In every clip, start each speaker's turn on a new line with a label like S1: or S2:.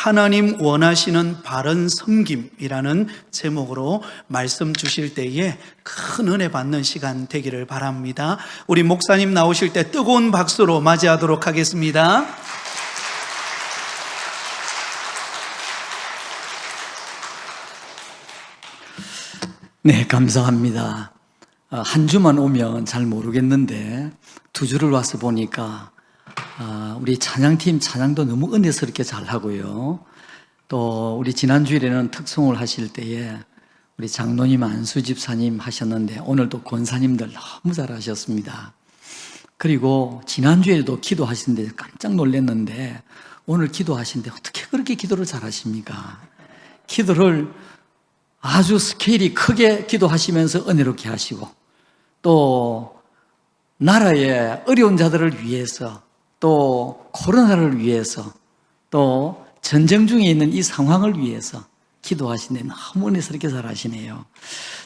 S1: 하나님 원하시는 바른 섬김이라는 제목으로 말씀 주실 때에 큰 은혜 받는 시간 되기를 바랍니다. 우리 목사님 나오실 때 뜨거운 박수로 맞이하도록 하겠습니다.
S2: 네, 감사합니다. 한 주만 오면 잘 모르겠는데 두 주를 와서 보니까 우리 찬양팀 찬양도 너무 은혜스럽게 잘하고요. 또 우리 지난주일에는 특송을 하실 때에 우리 장로님 안수 집사님 하셨는데 오늘도 권사님들 너무 잘하셨습니다. 그리고 지난주에도 기도하시는데 깜짝 놀랐는데 오늘 기도하시는데 어떻게 그렇게 기도를 잘하십니까? 기도를 아주 스케일이 크게 기도하시면서 은혜롭게 하시고 또 나라의 어려운 자들을 위해서 또 코로나를 위해서 또 전쟁 중에 있는 이 상황을 위해서 기도하시는데 너무 은혜스럽게 잘하시네요.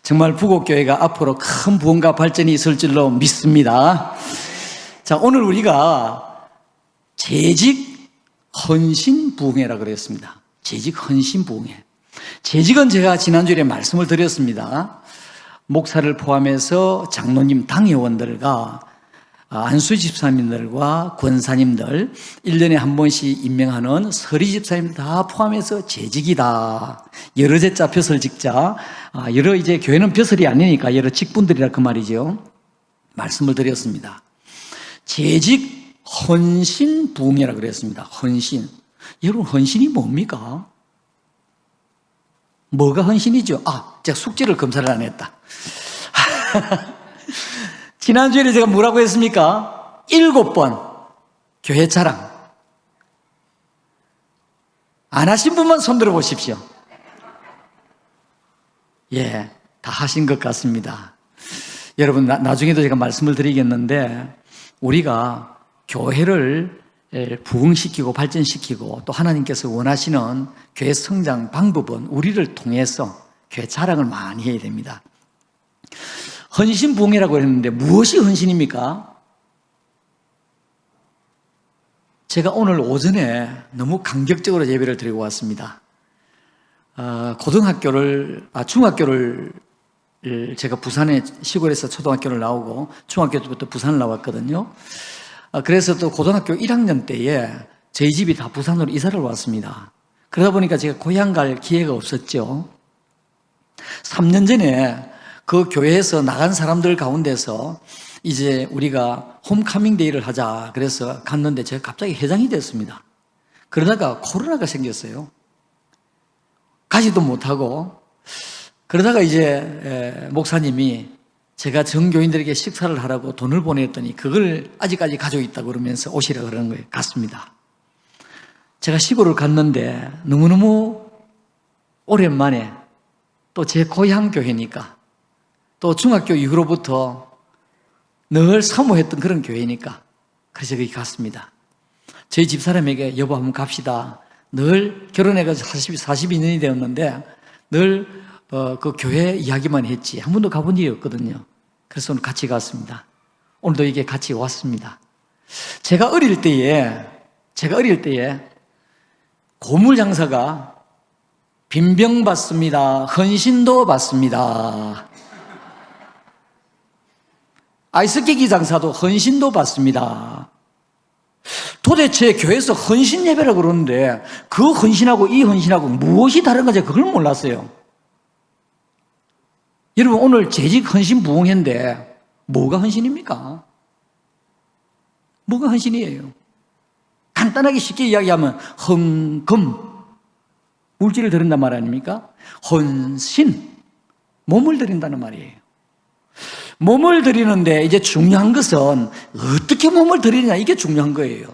S2: 정말 부곡교회가 앞으로 큰 부흥과 발전이 있을 줄로 믿습니다. 자, 오늘 우리가 재직 헌신 부흥회라고 그랬습니다. 재직 헌신 부흥회. 재직은 제가 지난주에 말씀을 드렸습니다. 목사를 포함해서 장로님 당회원들과 안수 집사님들과 권사님들 1년에 한 번씩 임명하는 서리 집사님들 다 포함해서 재직이다. 여러 제자 벼슬 직자, 여러 이제 교회는 벼슬이 아니니까 여러 직분들이라 그 말이죠. 말씀을 드렸습니다. 재직 헌신 부흥이라고 그랬습니다. 헌신. 여러분 헌신이 뭡니까? 뭐가 헌신이죠? 제가 숙제를 검사를 안 했다. 지난주에 제가 뭐라고 했습니까? 7번 교회 자랑. 안 하신 분만 손 들어 보십시오. 예, 다 하신 것 같습니다. 여러분, 나중에도 제가 말씀을 드리겠는데 우리가 교회를 부흥시키고 발전시키고 또 하나님께서 원하시는 교회 성장 방법은 우리를 통해서 교회 자랑을 많이 해야 됩니다. 헌신 부흥회라고 했는데 무엇이 헌신입니까? 제가 오늘 오전에 너무 감격적으로 예배를 드리고 왔습니다. 중학교를 제가 부산에 시골에서 초등학교를 나오고 중학교 때부터 부산을 나왔거든요. 그래서 또 고등학교 1학년 때에 저희 집이 다 부산으로 이사를 왔습니다. 그러다 보니까 제가 고향 갈 기회가 없었죠. 3년 전에 그 교회에서 나간 사람들 가운데서 이제 우리가 홈카밍 데이를 하자 그래서 갔는데 제가 갑자기 회장이 됐습니다. 그러다가 코로나가 생겼어요. 가지도 못하고 그러다가 이제 목사님이 제가 전교인들에게 식사를 하라고 돈을 보냈더니 그걸 아직까지 가지고 있다고 그러면서 오시라 그러는 거예요. 갔습니다. 제가 시골을 갔는데 너무너무 오랜만에 또 제 고향 교회니까 또 중학교 이후로부터 늘 사모했던 그런 교회니까 그래서 거기 갔습니다. 저희 집사람에게 여보 한번 갑시다. 늘 결혼해가지고 42년이 되었는데 늘 그 교회 이야기만 했지 한 번도 가본 적이 없거든요. 그래서 오늘 같이 갔습니다. 오늘도 이게 같이 왔습니다. 제가 어릴 때에 고물 장사가 빈병 받습니다. 헌신도 받습니다. 아이스케이크 장사도 헌신도 받습니다. 도대체 교회에서 헌신 예배라고 그러는데 그 헌신하고 이 헌신하고 무엇이 다른 건지 그걸 몰랐어요. 여러분 오늘 재직 헌신 부흥회인데 뭐가 헌신입니까? 뭐가 헌신이에요? 간단하게 쉽게 이야기하면 헌금, 물질을 드린단 말 아닙니까? 헌신, 몸을 드린다는 말이에요. 몸을 드리는데 이제 중요한 것은 어떻게 몸을 드리느냐 이게 중요한 거예요.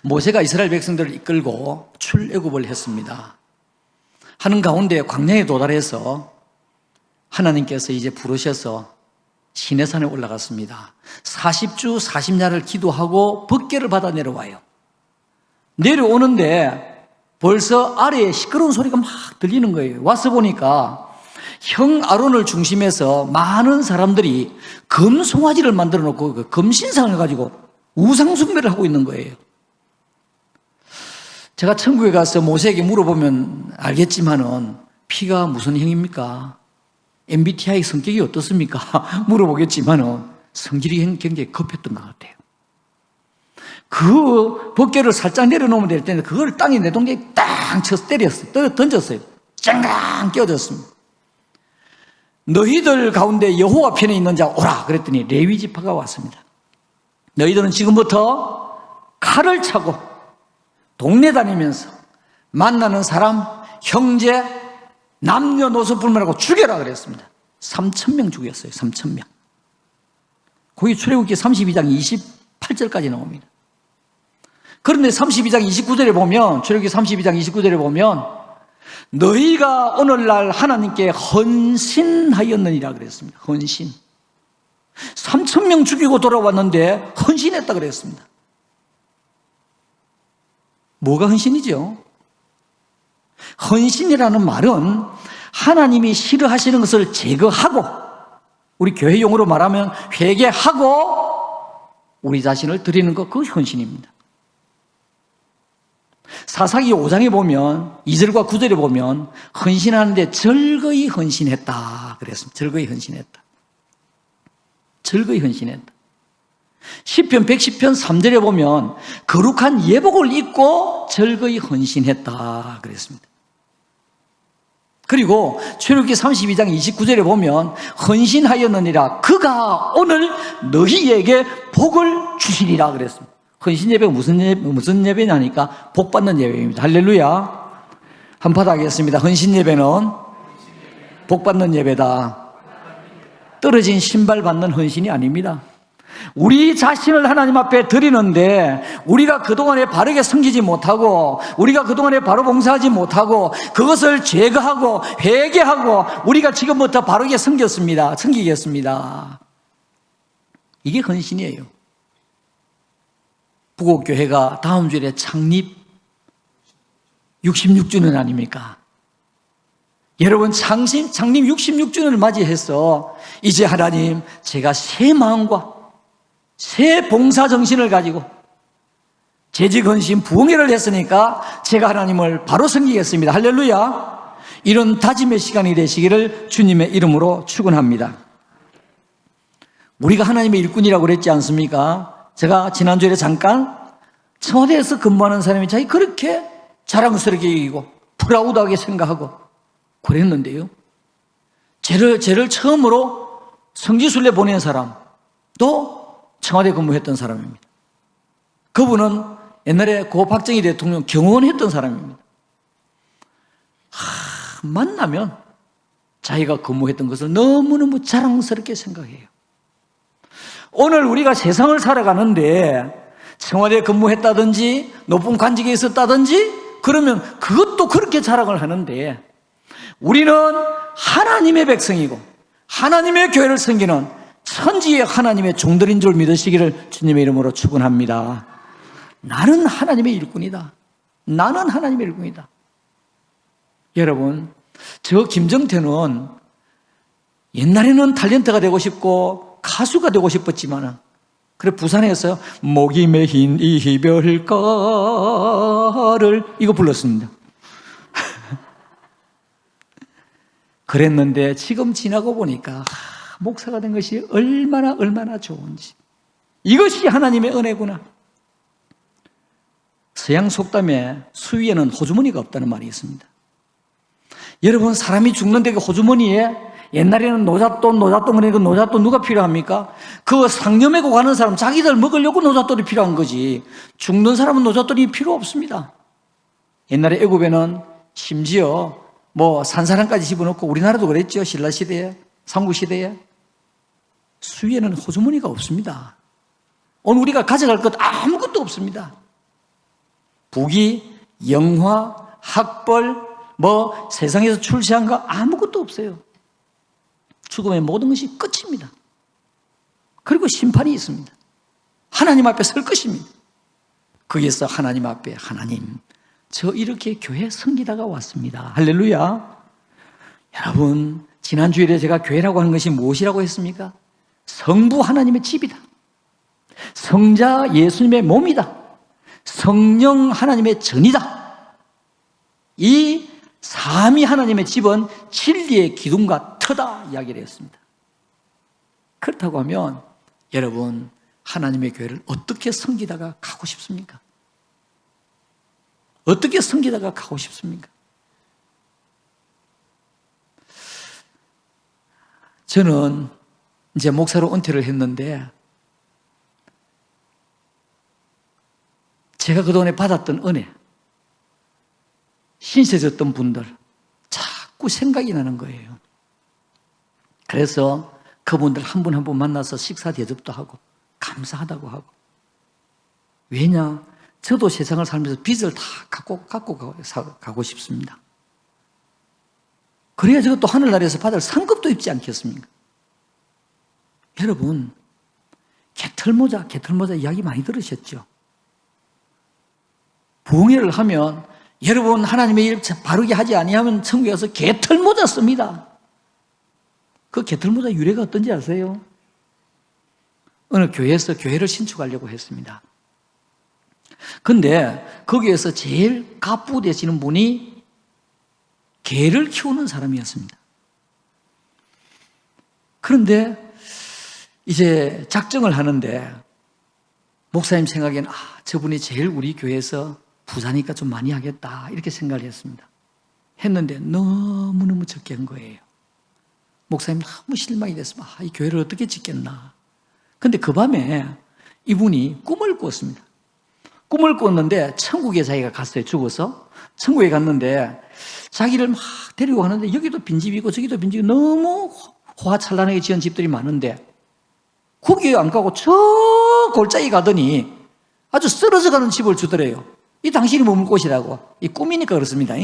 S2: 모세가 이스라엘 백성들을 이끌고 출애굽을 했습니다. 하는 가운데 광야에 도달해서 하나님께서 이제 부르셔서 시내산에 올라갔습니다. 40주 40야를 기도하고 법궤를 받아 내려와요. 내려오는데 벌써 아래에 시끄러운 소리가 막 들리는 거예요. 와서 보니까 형 아론을 중심해서 많은 사람들이 금 송아지를 만들어 놓고 그 금신상을 가지고 우상 숭배를 하고 있는 거예요. 제가 천국에 가서 모세에게 물어보면 알겠지만은 피가 무슨 형입니까? MBTI 성격이 어떻습니까? 물어보겠지만은 성질이 굉장히 급했던 것 같아요. 그 벗개를 살짝 내려놓으면 될 텐데 그걸 땅에 내 동작에 땅 쳐서 때렸어요. 던졌어요. 짱강 깨어졌습니다. 너희들 가운데 여호와 편에 있는 자 오라 그랬더니 레위 지파가 왔습니다. 너희들은 지금부터 칼을 차고 동네 다니면서 만나는 사람, 형제, 남녀노소 불문하고 죽여라 그랬습니다. 3,000명 죽였어요. 3,000명. 거기 출애굽기 32장 28절까지 나옵니다. 그런데 32장 29절에 보면, 출애굽기 32장 29절에 보면 너희가 오늘날 하나님께 헌신하였느니라 그랬습니다. 헌신. 3,000명 죽이고 돌아왔는데 헌신했다 그랬습니다. 뭐가 헌신이죠? 헌신이라는 말은 하나님이 싫어하시는 것을 제거하고, 우리 교회 용어로 말하면 회개하고 우리 자신을 드리는 것, 그것이 헌신입니다. 사사기 5장에 보면 2절과 9절에 보면 헌신하는데 즐거이 헌신했다 그랬습니다. 즐거이 헌신했다. 즐거이 헌신했다. 시편 110편 3절에 보면 거룩한 예복을 입고 즐거이 헌신했다 그랬습니다. 그리고 출애굽기 32장 29절에 보면 헌신하였느니라 그가 오늘 너희에게 복을 주시리라 그랬습니다. 헌신 예배가 무슨 예배냐니까 복 받는 예배입니다. 할렐루야. 한번 하겠습니다. 헌신 예배는 복 받는 예배다. 떨어진 신발 받는 헌신이 아닙니다. 우리 자신을 하나님 앞에 드리는데 우리가 그동안에 바르게 섬기지 못하고 우리가 그동안에 바로 봉사하지 못하고 그것을 제거하고 회개하고 우리가 지금부터 바르게 섬기겠습니다. 이게 헌신이에요. 부곡교회가 다음 주에 창립 66주년 아닙니까? 여러분 창립 66주년을 맞이해서 이제 하나님 제가 새 마음과 새 봉사정신을 가지고 재직헌신 부흥회를 했으니까 제가 하나님을 바로 섬기겠습니다. 할렐루야. 이런 다짐의 시간이 되시기를 주님의 이름으로 축원합니다. 우리가 하나님의 일꾼이라고 그랬지 않습니까? 제가 지난주에 잠깐 청와대에서 근무하는 사람이 자기 그렇게 자랑스럽게 여기고 프라우드하게 생각하고 그랬는데요, 쟤를 처음으로 성지순례 보낸 사람도 청와대 근무했던 사람입니다. 그분은 옛날에 고 박정희 대통령 경호원했던 사람입니다. 만나면 자기가 근무했던 것을 너무너무 자랑스럽게 생각해요. 오늘 우리가 세상을 살아가는데 청와대에 근무했다든지 높은 관직에 있었다든지 그러면 그것도 그렇게 자랑을 하는데 우리는 하나님의 백성이고 하나님의 교회를 섬기는 천지의 하나님의 종들인 줄 믿으시기를 주님의 이름으로 축원합니다. 나는 하나님의 일꾼이다. 나는 하나님의 일꾼이다. 여러분, 저 김정태는 옛날에는 탤런트가 되고 싶고 가수가 되고 싶었지만 그래 부산에서 목이 메인 이별가를 이거 불렀습니다. 그랬는데 지금 지나고 보니까 목사가 된 것이 얼마나 좋은지. 이것이 하나님의 은혜구나. 서양 속담에 수위에는 호주머니가 없다는 말이 있습니다. 여러분, 사람이 죽는데 그 호주머니에 옛날에는 노잣돈 그러니까 노잣돈 누가 필요합니까? 그 상여 메고 가는 사람 자기들 먹으려고 노잣돈이 필요한 거지 죽는 사람은 노잣돈이 필요 없습니다. 옛날에 애굽에는 심지어 산사람까지 집어넣고 우리나라도 그랬죠. 신라시대에 삼국시대에 수위에는 호주머니가 없습니다. 오늘 우리가 가져갈 것 아무것도 없습니다. 부귀, 영화, 학벌, 세상에서 출세한 거 아무것도 없어요. 죽음의 모든 것이 끝입니다. 그리고 심판이 있습니다. 하나님 앞에 설 것입니다. 거기에서 하나님 앞에 하나님, 저 이렇게 교회 섬기다가 왔습니다. 할렐루야. 여러분, 지난주일에 제가 교회라고 하는 것이 무엇이라고 했습니까? 성부 하나님의 집이다. 성자 예수님의 몸이다. 성령 하나님의 전이다. 이 삼위 하나님의 집은 진리의 기둥과 터다 이야기를 했습니다. 그렇다고 하면 여러분, 하나님의 교회를 어떻게 섬기다가 가고 싶습니까? 어떻게 섬기다가 가고 싶습니까? 저는 이제 목사로 은퇴를 했는데 제가 그동안에 받았던 은혜, 신세졌던 분들 자꾸 생각이 나는 거예요. 그래서 그분들 한 분 한 분 만나서 식사 대접도 하고 감사하다고 하고. 왜냐? 저도 세상을 살면서 빚을 다 갖고 가고 싶습니다. 그래야 제가 또 하늘나라에서 받을 상급도 입지 않겠습니까? 여러분, 개털모자 이야기 많이 들으셨죠? 부흥회를 하면 여러분 하나님의 일 바르게 하지 아니하면 천국에 가서 개털모자 씁니다. 그 개털모자 유래가 어떤지 아세요? 어느 교회에서 교회를 신축하려고 했습니다. 근데 거기에서 제일 갑부되시는 분이 개를 키우는 사람이었습니다. 그런데 이제 작정을 하는데 목사님 생각에는 저분이 제일 우리 교회에서 부자니까 좀 많이 하겠다 이렇게 생각을 했습니다. 했는데 너무너무 적게 한 거예요. 목사님 너무 실망이 됐습니다. 이 교회를 어떻게 짓겠나. 근데 그 밤에 이분이 꿈을 꿨습니다. 꿈을 꿨는데 천국에 자기가 갔어요. 죽어서 천국에 갔는데 자기를 막 데리고 가는데 여기도 빈집이고 저기도 빈집이고 너무 호화찬란하게 지은 집들이 많은데 거기에 안 가고 저 골짜기 가더니 아주 쓰러져가는 집을 주더래요. 이 당신이 머물 곳이라고. 이 꿈이니까 그렇습니다.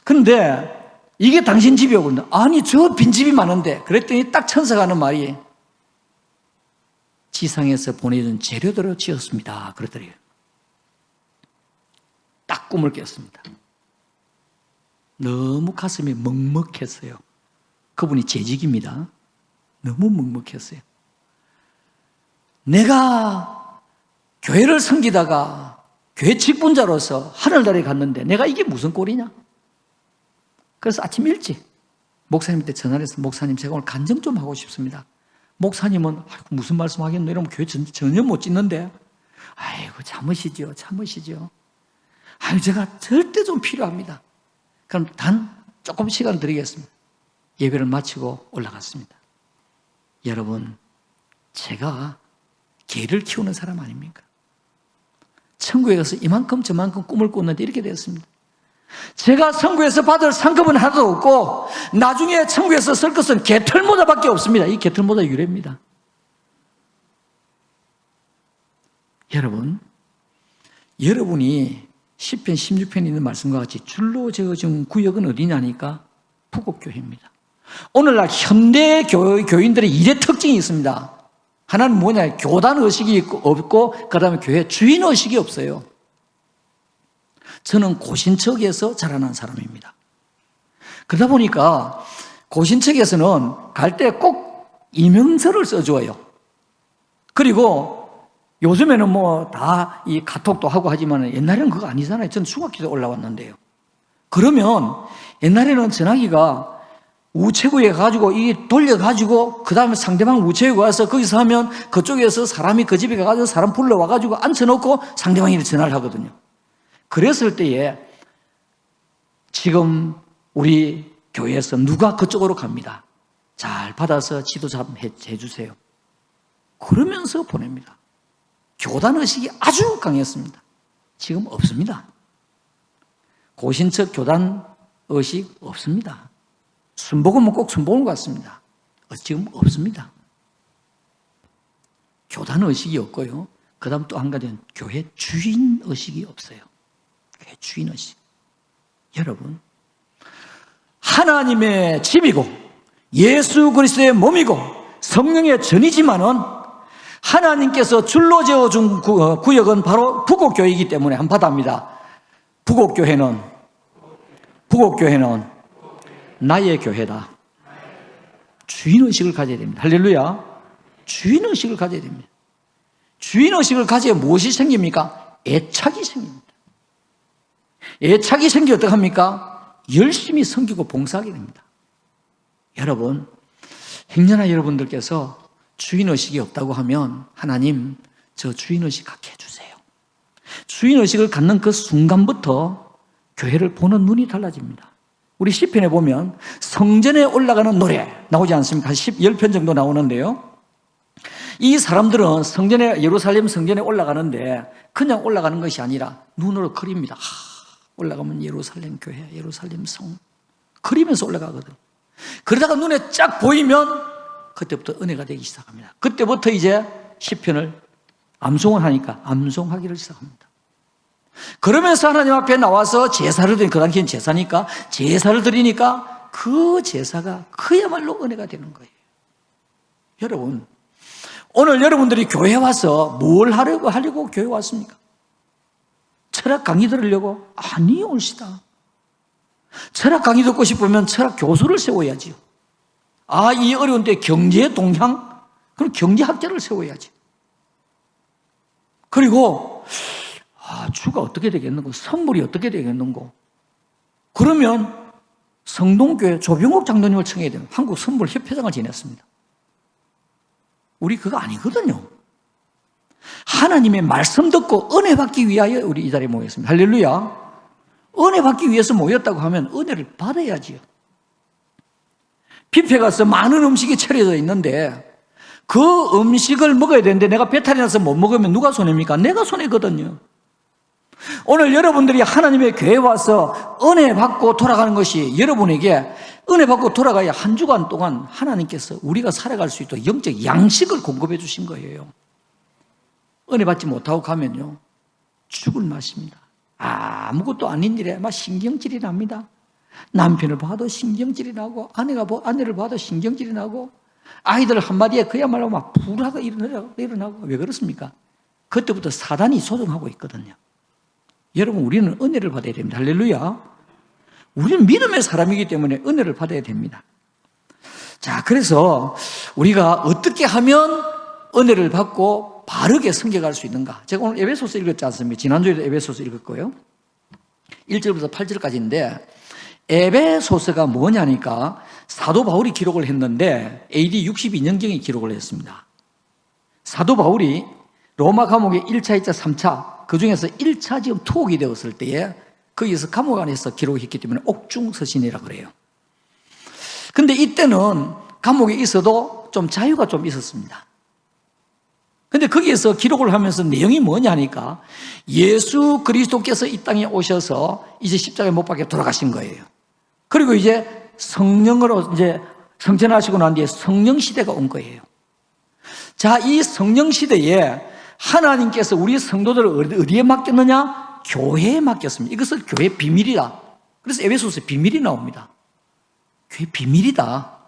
S2: 그런데 이게 당신 집이었거든요. 아니 저 빈집이 많은데. 그랬더니 딱 천사가 하는 말이 지상에서 보내준 재료대로 지었습니다. 그러더래요. 딱 꿈을 깼습니다. 너무 가슴이 먹먹했어요. 그분이 재직입니다. 너무 먹먹했어요. 내가 교회를 섬기다가 교회 직분자로서 하늘나라에 갔는데 내가 이게 무슨 꼴이냐? 그래서 아침 일찍 목사님한테 전화를 해서 목사님 제가 오늘 간증 좀 하고 싶습니다. 목사님은 무슨 말씀 하겠노? 이러면 교회 전혀 못 짓는데 아이고 참으시죠. 제가 절대 좀 필요합니다. 그럼 단 조금 시간 드리겠습니다. 예배를 마치고 올라갔습니다. 여러분, 제가 개를 키우는 사람 아닙니까? 천국에 가서 이만큼 저만큼 꿈을 꿨는데 이렇게 됐습니다. 제가 천국에서 받을 상급은 하나도 없고 나중에 천국에서 쓸 것은 개털모자밖에 없습니다. 이 개털모자 유래입니다. 여러분이 시편 16편에 있는 말씀과 같이 줄로 지어진 구역은 어디냐니까 부곡교회입니다. 오늘날 현대 교인들의 일의 특징이 있습니다. 하나는 뭐냐? 교단의식이 없고 그 다음에 교회 주인의식이 없어요. 저는 고신척에서 자라난 사람입니다. 그러다 보니까 고신척에서는 갈 때 꼭 이명서를 써줘요. 그리고 요즘에는 뭐 다 이 카톡도 하고 하지만 옛날에는 그거 아니잖아요. 전 중학교에 올라왔는데요. 그러면 옛날에는 전화기가 우체국에 가지고 이 돌려가지고 그 다음에 상대방 우체국에 와서 거기서 하면 그쪽에서 사람이 그 집에 가가지고 사람 불러와가지고 앉혀놓고 상대방이 전화를 하거든요. 그랬을 때에 지금 우리 교회에서 누가 그쪽으로 갑니다. 잘 받아서 지도 좀 해주세요. 그러면서 보냅니다. 교단의식이 아주 강했습니다. 지금 없습니다. 고신척 교단의식 없습니다. 순복음은 꼭 순복음 같습니다. 지금 없습니다. 교단의식이 없고요. 그 다음 또 한 가지는 교회 주인의식이 없어요. 교회 주인의식. 여러분, 하나님의 집이고 예수 그리스도의 몸이고 성령의 전이지만은 하나님께서 줄로 지어준 구역은 바로 부곡교회이기 때문에 한바다입니다. 부곡교회는 나의 교회다. 주인의식을 가져야 됩니다. 할렐루야. 주인의식을 가져야 됩니다. 주인의식을 가져야 무엇이 생깁니까? 애착이 생깁니다. 애착이 생기면 어떡합니까? 열심히 섬기고 봉사하게 됩니다. 여러분, 행여나 여러분들께서 주인의식이 없다고 하면 하나님, 저 주인의식 갖게 해주세요. 주인의식을 갖는 그 순간부터 교회를 보는 눈이 달라집니다. 우리 시편에 보면 성전에 올라가는 노래 나오지 않습니까? 한 10편 정도 나오는데요. 이 사람들은 예루살렘 성전에 올라가는데 그냥 올라가는 것이 아니라 눈으로 그립니다. 올라가면 예루살렘 교회, 예루살렘 성. 그리면서 올라가거든. 그러다가 눈에 쫙 보이면 그때부터 은혜가 되기 시작합니다. 그때부터 이제 시편을 암송을 하니까 암송하기를 시작합니다. 그러면서 하나님 앞에 나와서 제사를 드리니까, 그 당시엔 제사니까 제사를 드리니까 그 제사가 그야말로 은혜가 되는 거예요. 여러분, 오늘 여러분들이 교회에 와서 뭘 하려고 교회에 왔습니까? 철학 강의 들으려고? 아니, 옳시다. 철학 강의 듣고 싶으면 철학 교수를 세워야지요. 이 어려운 때 경제 동향? 그럼 경제학자를 세워야지. 그리고 주가 어떻게 되겠는고, 선물이 어떻게 되겠는고. 그러면 성동교회 조병옥 장로님을 청해야 돼요. 한국 선물협회장을 지냈습니다. 우리 그거 아니거든요. 하나님의 말씀 듣고 은혜 받기 위하여 우리 이 자리에 모였습니다. 할렐루야. 은혜 받기 위해서 모였다고 하면 은혜를 받아야지요. 뷔페 가서 많은 음식이 차려져 있는데 그 음식을 먹어야 되는데 내가 배탈이 나서 못 먹으면 누가 손해입니까? 내가 손해거든요. 오늘 여러분들이 하나님의 교회에 와서 은혜 받고 돌아가는 것이 여러분에게 은혜 받고 돌아가야 한 주간 동안 하나님께서 우리가 살아갈 수 있도록 영적 양식을 공급해 주신 거예요. 은혜 받지 못하고 가면요, 죽을 맛입니다. 아무것도 아닌 일에 막 신경질이 납니다. 남편을 봐도 신경질이 나고, 아내를 봐도 신경질이 나고, 아이들 한마디에 그야말로 막 불화가 일어나고. 왜 그렇습니까? 그때부터 사단이 조종하고 있거든요. 여러분, 우리는 은혜를 받아야 됩니다. 할렐루야. 우리는 믿음의 사람이기 때문에 은혜를 받아야 됩니다. 자, 그래서 우리가 어떻게 하면 은혜를 받고 바르게 섬겨갈 수 있는가? 제가 오늘 에베소서 읽었지 않습니까? 지난주에도 에베소서 읽었고요. 1절부터 8절까지인데, 에베소서가 뭐냐니까 사도 바울이 기록을 했는데 AD 62년경에 기록을 했습니다. 사도 바울이 로마 감옥에 1차, 2차, 3차, 그 중에서 1차 지금 투옥이 되었을 때에 거기서 감옥 안에서 기록했기 때문에 옥중서신이라 그래요. 근데 이때는 감옥에 있어도 좀 자유가 좀 있었습니다. 근데 거기에서 기록을 하면서 내용이 뭐냐니까 예수 그리스도께서 이 땅에 오셔서 이제 십자가에 못 박혀 돌아가신 거예요. 그리고 이제 성령으로 이제 성천하시고 난 뒤에 성령 시대가 온 거예요. 자, 이 성령 시대에 하나님께서 우리 성도들을 어디에 맡겼느냐? 교회에 맡겼습니다. 이것은 교회 비밀이다. 그래서 에베소서에 비밀이 나옵니다. 교회 비밀이다.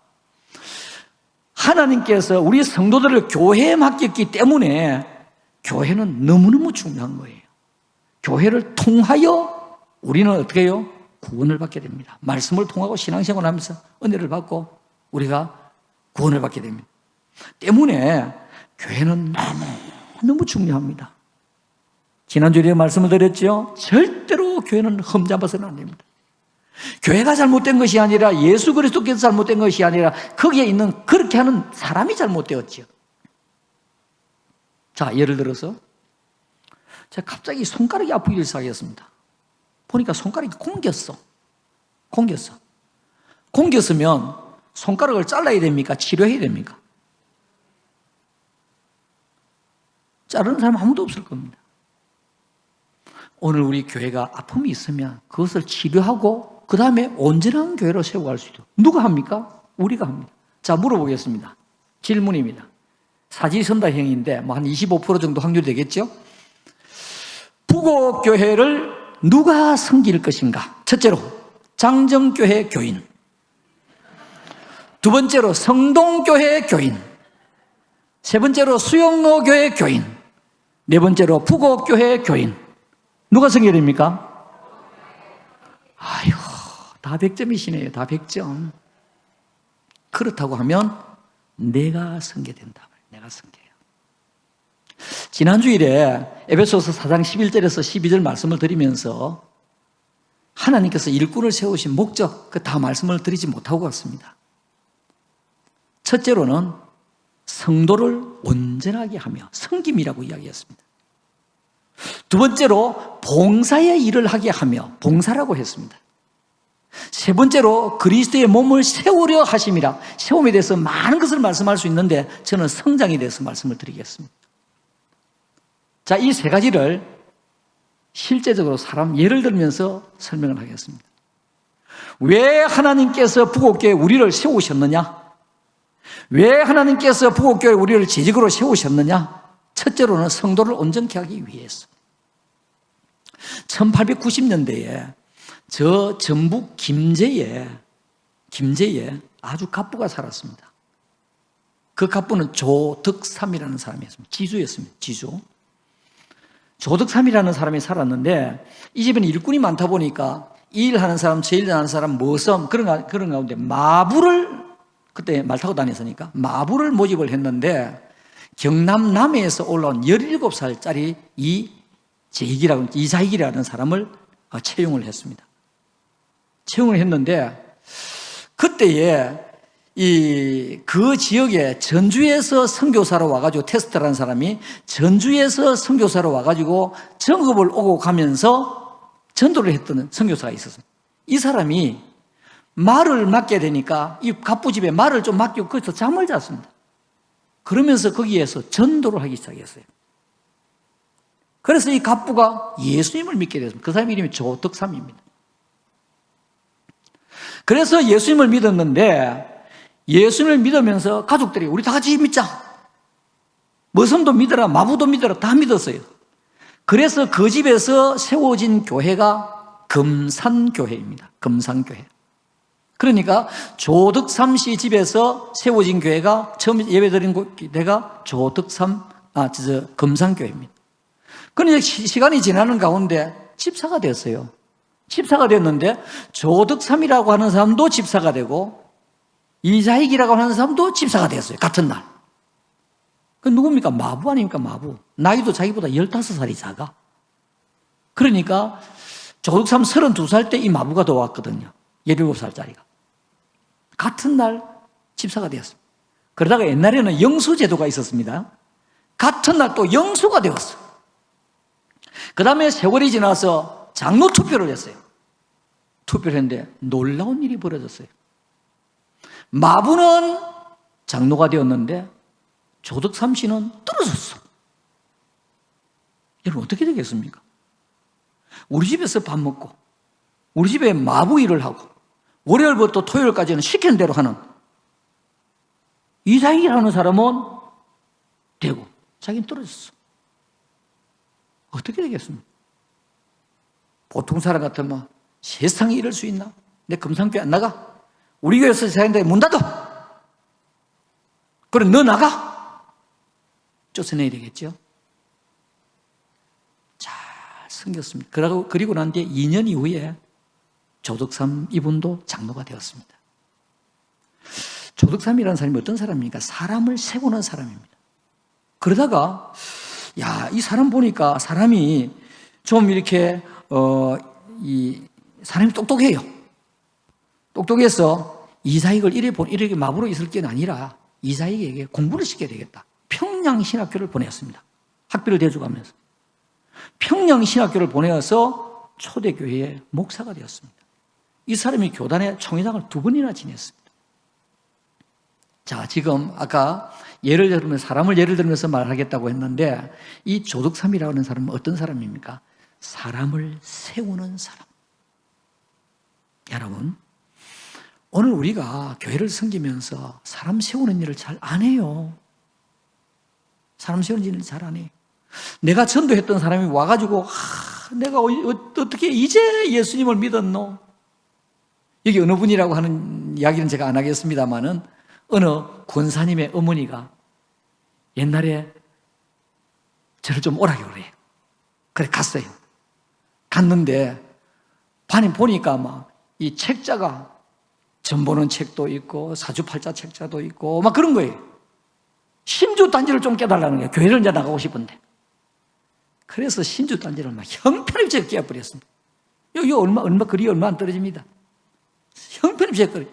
S2: 하나님께서 우리 성도들을 교회에 맡겼기 때문에 교회는 너무너무 중요한 거예요. 교회를 통하여 우리는 어떻게 해요? 구원을 받게 됩니다. 말씀을 통하고 신앙생활을 하면서 은혜를 받고 우리가 구원을 받게 됩니다. 때문에 교회는 너무 중요합니다. 지난주에 말씀을 드렸죠. 절대로 교회는 흠잡아서는 안 됩니다. 교회가 잘못된 것이 아니라 예수 그리스도께서 잘못된 것이 아니라 거기에 있는 그렇게 하는 사람이 잘못되었죠. 자, 예를 들어서 제가 갑자기 손가락이 아프기 시작했습니다. 보니까 손가락이 공겼으면 손가락을 잘라야 됩니까? 치료해야 됩니까? 자르는 사람 아무도 없을 겁니다. 오늘 우리 교회가 아픔이 있으면 그것을 치료하고 그 다음에 온전한 교회로 세워갈 수 있도록 누가 합니까? 우리가 합니다. 자, 물어보겠습니다. 질문입니다. 사지선다형인데 뭐 한 25% 정도 확률이 되겠죠? 부곡교회를 누가 섬길 것인가? 첫째로 장정교회 교인, 두 번째로 성동교회 교인, 세 번째로 수영로교회 교인, 네 번째로 부곡교회 교인. 누가 섬겨야 됩니까? 아이고, 다 100점이시네요. 다 100점. 그렇다고 하면 내가 섬겨야 된다. 내가 섬겨요. 지난주일에 에베소서 4장 11절에서 12절 말씀을 드리면서 하나님께서 일꾼을 세우신 목적, 그 다 말씀을 드리지 못하고 갔습니다. 첫째로는 성도를 온전하게 하며 섬김이라고 이야기했습니다. 두 번째로 봉사의 일을 하게 하며 봉사라고 했습니다. 세 번째로 그리스도의 몸을 세우려 하심이라, 세움에 대해서 많은 것을 말씀할 수 있는데 저는 성장에 대해서 말씀을 드리겠습니다. 자, 이 세 가지를 실제적으로 사람 예를 들면서 설명을 하겠습니다. 왜 하나님께서 부곡교회 우리를 세우셨느냐? 왜 하나님께서 부곡교회 우리를 재직으로 세우셨느냐? 첫째로는 성도를 온전케 하기 위해서. 1890년대에 저 전북 김제에 아주 갑부가 살았습니다. 그 갑부는 조덕삼이라는 사람이었습니다. 지주였습니다. 지주. 조덕삼이라는 사람이 살았는데 이 집에는 일꾼이 많다 보니까 이 일하는 사람, 저 일하는 사람, 머섬 그런 가운데 마부를, 그때 말 타고 다녔으니까 마부를 모집을 했는데 경남 남해에서 올라온 17살짜리 이자익이라는 사람을 채용을 했습니다. 채용을 했는데 그때에 그 지역에 전주에서 선교사로 와가지고 테스트를 한 사람이 전주에서 선교사로 와가지고 정읍을 오고 가면서 전도를 했던 선교사가 있었습니다. 이 사람이 말을 맡게 되니까 이 갑부집에 말을 좀 맡기고 거기서 잠을 잤습니다. 그러면서 거기에서 전도를 하기 시작했어요. 그래서 이 갑부가 예수님을 믿게 됐습니다. 그 사람 이름이 조덕삼입니다. 그래서 예수님을 믿었는데 예수님을 믿으면서 가족들이 우리 다 같이 믿자. 머슴도 믿어라, 마부도 믿어라, 다 믿었어요. 그래서 그 집에서 세워진 교회가 금산교회입니다. 금산교회. 그러니까 조덕삼 씨 집에서 세워진 교회가 처음 예배드린 데가 금산교회입니다. 그런데 시간이 지나는 가운데 집사가 됐어요. 집사가 됐는데 조덕삼이라고 하는 사람도 집사가 되고 이자익이라고 하는 사람도 집사가 됐어요. 같은 날. 그 누굽니까? 마부 아닙니까? 마부. 나이도 자기보다 15살이 작아. 그러니까 조덕삼 32살 때 이 마부가 더 왔거든요. 17살짜리가. 같은 날 집사가 되었습니다. 그러다가 옛날에는 영수제도가 있었습니다. 같은 날 또 영수가 되었어요. 그 다음에 세월이 지나서 장로 투표를 했어요. 투표를 했는데 놀라운 일이 벌어졌어요. 마부는 장로가 되었는데 조덕삼 씨는 떨어졌어. 여러분 어떻게 되겠습니까? 우리 집에서 밥 먹고 우리 집에 마부 일을 하고 월요일부터 토요일까지는 시키는 대로 하는 이자익이라는 사람은 되고 자기는 떨어졌어. 어떻게 되겠습니까? 보통 사람 같으면 세상에 이럴 수 있나? 내 금산교회 안 나가? 우리 교회에서 세상인데 문 닫아! 그래 너 나가! 쫓아내야 되겠죠? 잘 섬겼습니다. 그리고 난 뒤에 2년 이후에 조덕삼 이분도 장로가 되었습니다. 조덕삼이라는 사람이 어떤 사람입니까? 사람을 세우는 사람입니다. 그러다가 이 사람 보니까 사람이 좀 이렇게 사람이 똑똑해요. 똑똑해서 이자익을 이렇게 마부로 있을 게 아니라 이자익에게 공부를 시켜야 되겠다. 평양신학교를 보냈습니다. 학비를 대주가면서 평양신학교를 보내어서 초대교회의 목사가 되었습니다. 이 사람이 교단의 총회장을 2번이나 지냈습니다. 자, 지금 아까 사람을 예를 들면서 말하겠다고 했는데 이 조덕삼이라고 하는 사람은 어떤 사람입니까? 사람을 세우는 사람. 여러분, 오늘 우리가 교회를 섬기면서 사람 세우는 일을 잘 안 해요. 사람 세우는 일을 잘 안 해요. 내가 전도했던 사람이 와가지고 내가 어떻게 이제 예수님을 믿었노? 여기 어느 분이라고 하는 이야기는 제가 안 하겠습니다만은 어느 권사님의 어머니가 옛날에 저를 좀 오라고 그래요. 그래 갔어요. 갔는데 반에 보니까 막 이 책자가 점 보는 책도 있고 사주팔자 책자도 있고 막 그런 거예요. 신주단지를 좀 깨달라는 거예요. 교회를 이제 나가고 싶은데. 그래서 신주단지를 막 형편없이 깨버렸습니다. 여기 거리 얼마 안 떨어집니다. 형편없이 거리.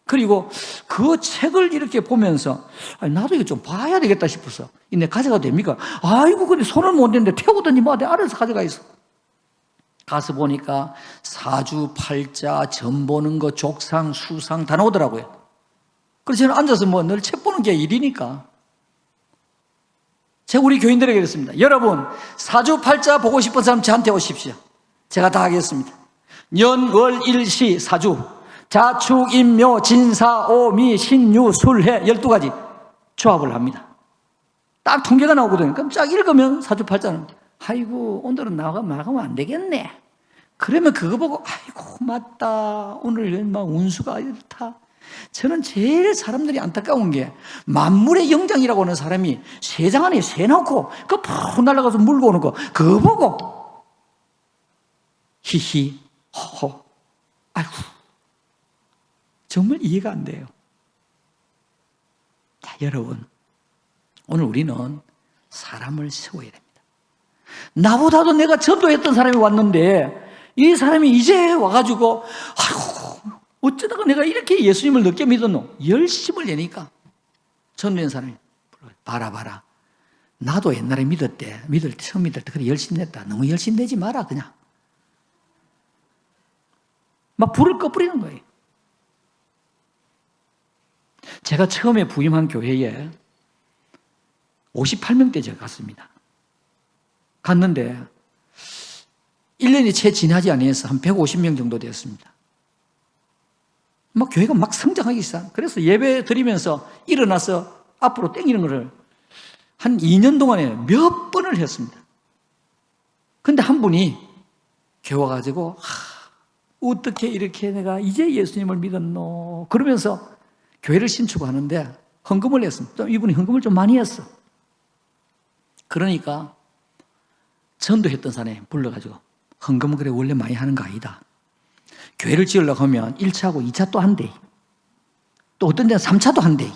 S2: 그리고 그 책을 이렇게 보면서 나도 이거 좀 봐야 되겠다 싶어서 내 가져가도 됩니까? 아이고 근데 손을 못 대는데 태우더니 뭐 내가 알아서 가져가 있어. 가서 보니까 사주팔자, 점 보는 거, 족상, 수상 다 나오더라고요. 그래서 저는 앉아서 뭐 늘 책 보는 게 일이니까 제가 우리 교인들에게 그랬습니다. 여러분 사주팔자 보고 싶은 사람 저한테 오십시오. 제가 다 하겠습니다. 년, 월, 일, 시, 사주, 자축, 인묘, 진사, 오미, 신유, 술해 12가지 조합을 합니다. 딱 통계가 나오거든요. 그럼 쫙 읽으면 사주팔자는 아이고 오늘은 나가면 안 되겠네. 그러면 그거 보고 아이고 맞다 오늘 막 운수가 이렇다. 저는 제일 사람들이 안타까운 게 만물의 영장이라고 하는 사람이 세 장 안에 세 넣고 그 푹 날아가서 물고 오는 거 그거 보고 히히 허허 아이고 정말 이해가 안 돼요. 자, 여러분 오늘 우리는 사람을 세워야 됩니다. 나보다도 내가 전도했던 사람이 왔는데 이 사람이 이제 와가지고 아이고 어쩌다가 내가 이렇게 예수님을 늦게 믿었노? 열심을 내니까 전도한 사람이 봐라 나도 옛날에 처음 믿을 때 그래 열심히 냈다. 너무 열심히 내지 마라 그냥 막 불을 꺼버리는 거예요. 제가 처음에 부임한 교회에 58명대 제가 갔습니다. 갔는데 1년이 채 지나지 않아서 한 150명 정도 되었습니다. 막 교회가 막 성장하기 시작. 그래서 예배 드리면서 일어나서 앞으로 땡기는 것을 한 2년 동안에 몇 번을 했습니다. 근데 한 분이 교회 와가지고 어떻게 이렇게 내가 이제 예수님을 믿었노? 그러면서 교회를 신축하는데 헌금을 했습니다. 또 이분이 헌금을 좀 많이 했어. 그러니까 전도했던 사람이 불러가지고 헌금은 그래 원래 많이 하는 거 아니다. 교회를 지으려고 하면 1차하고 2차 또 한대. 또 어떤 데는 3차도 한대.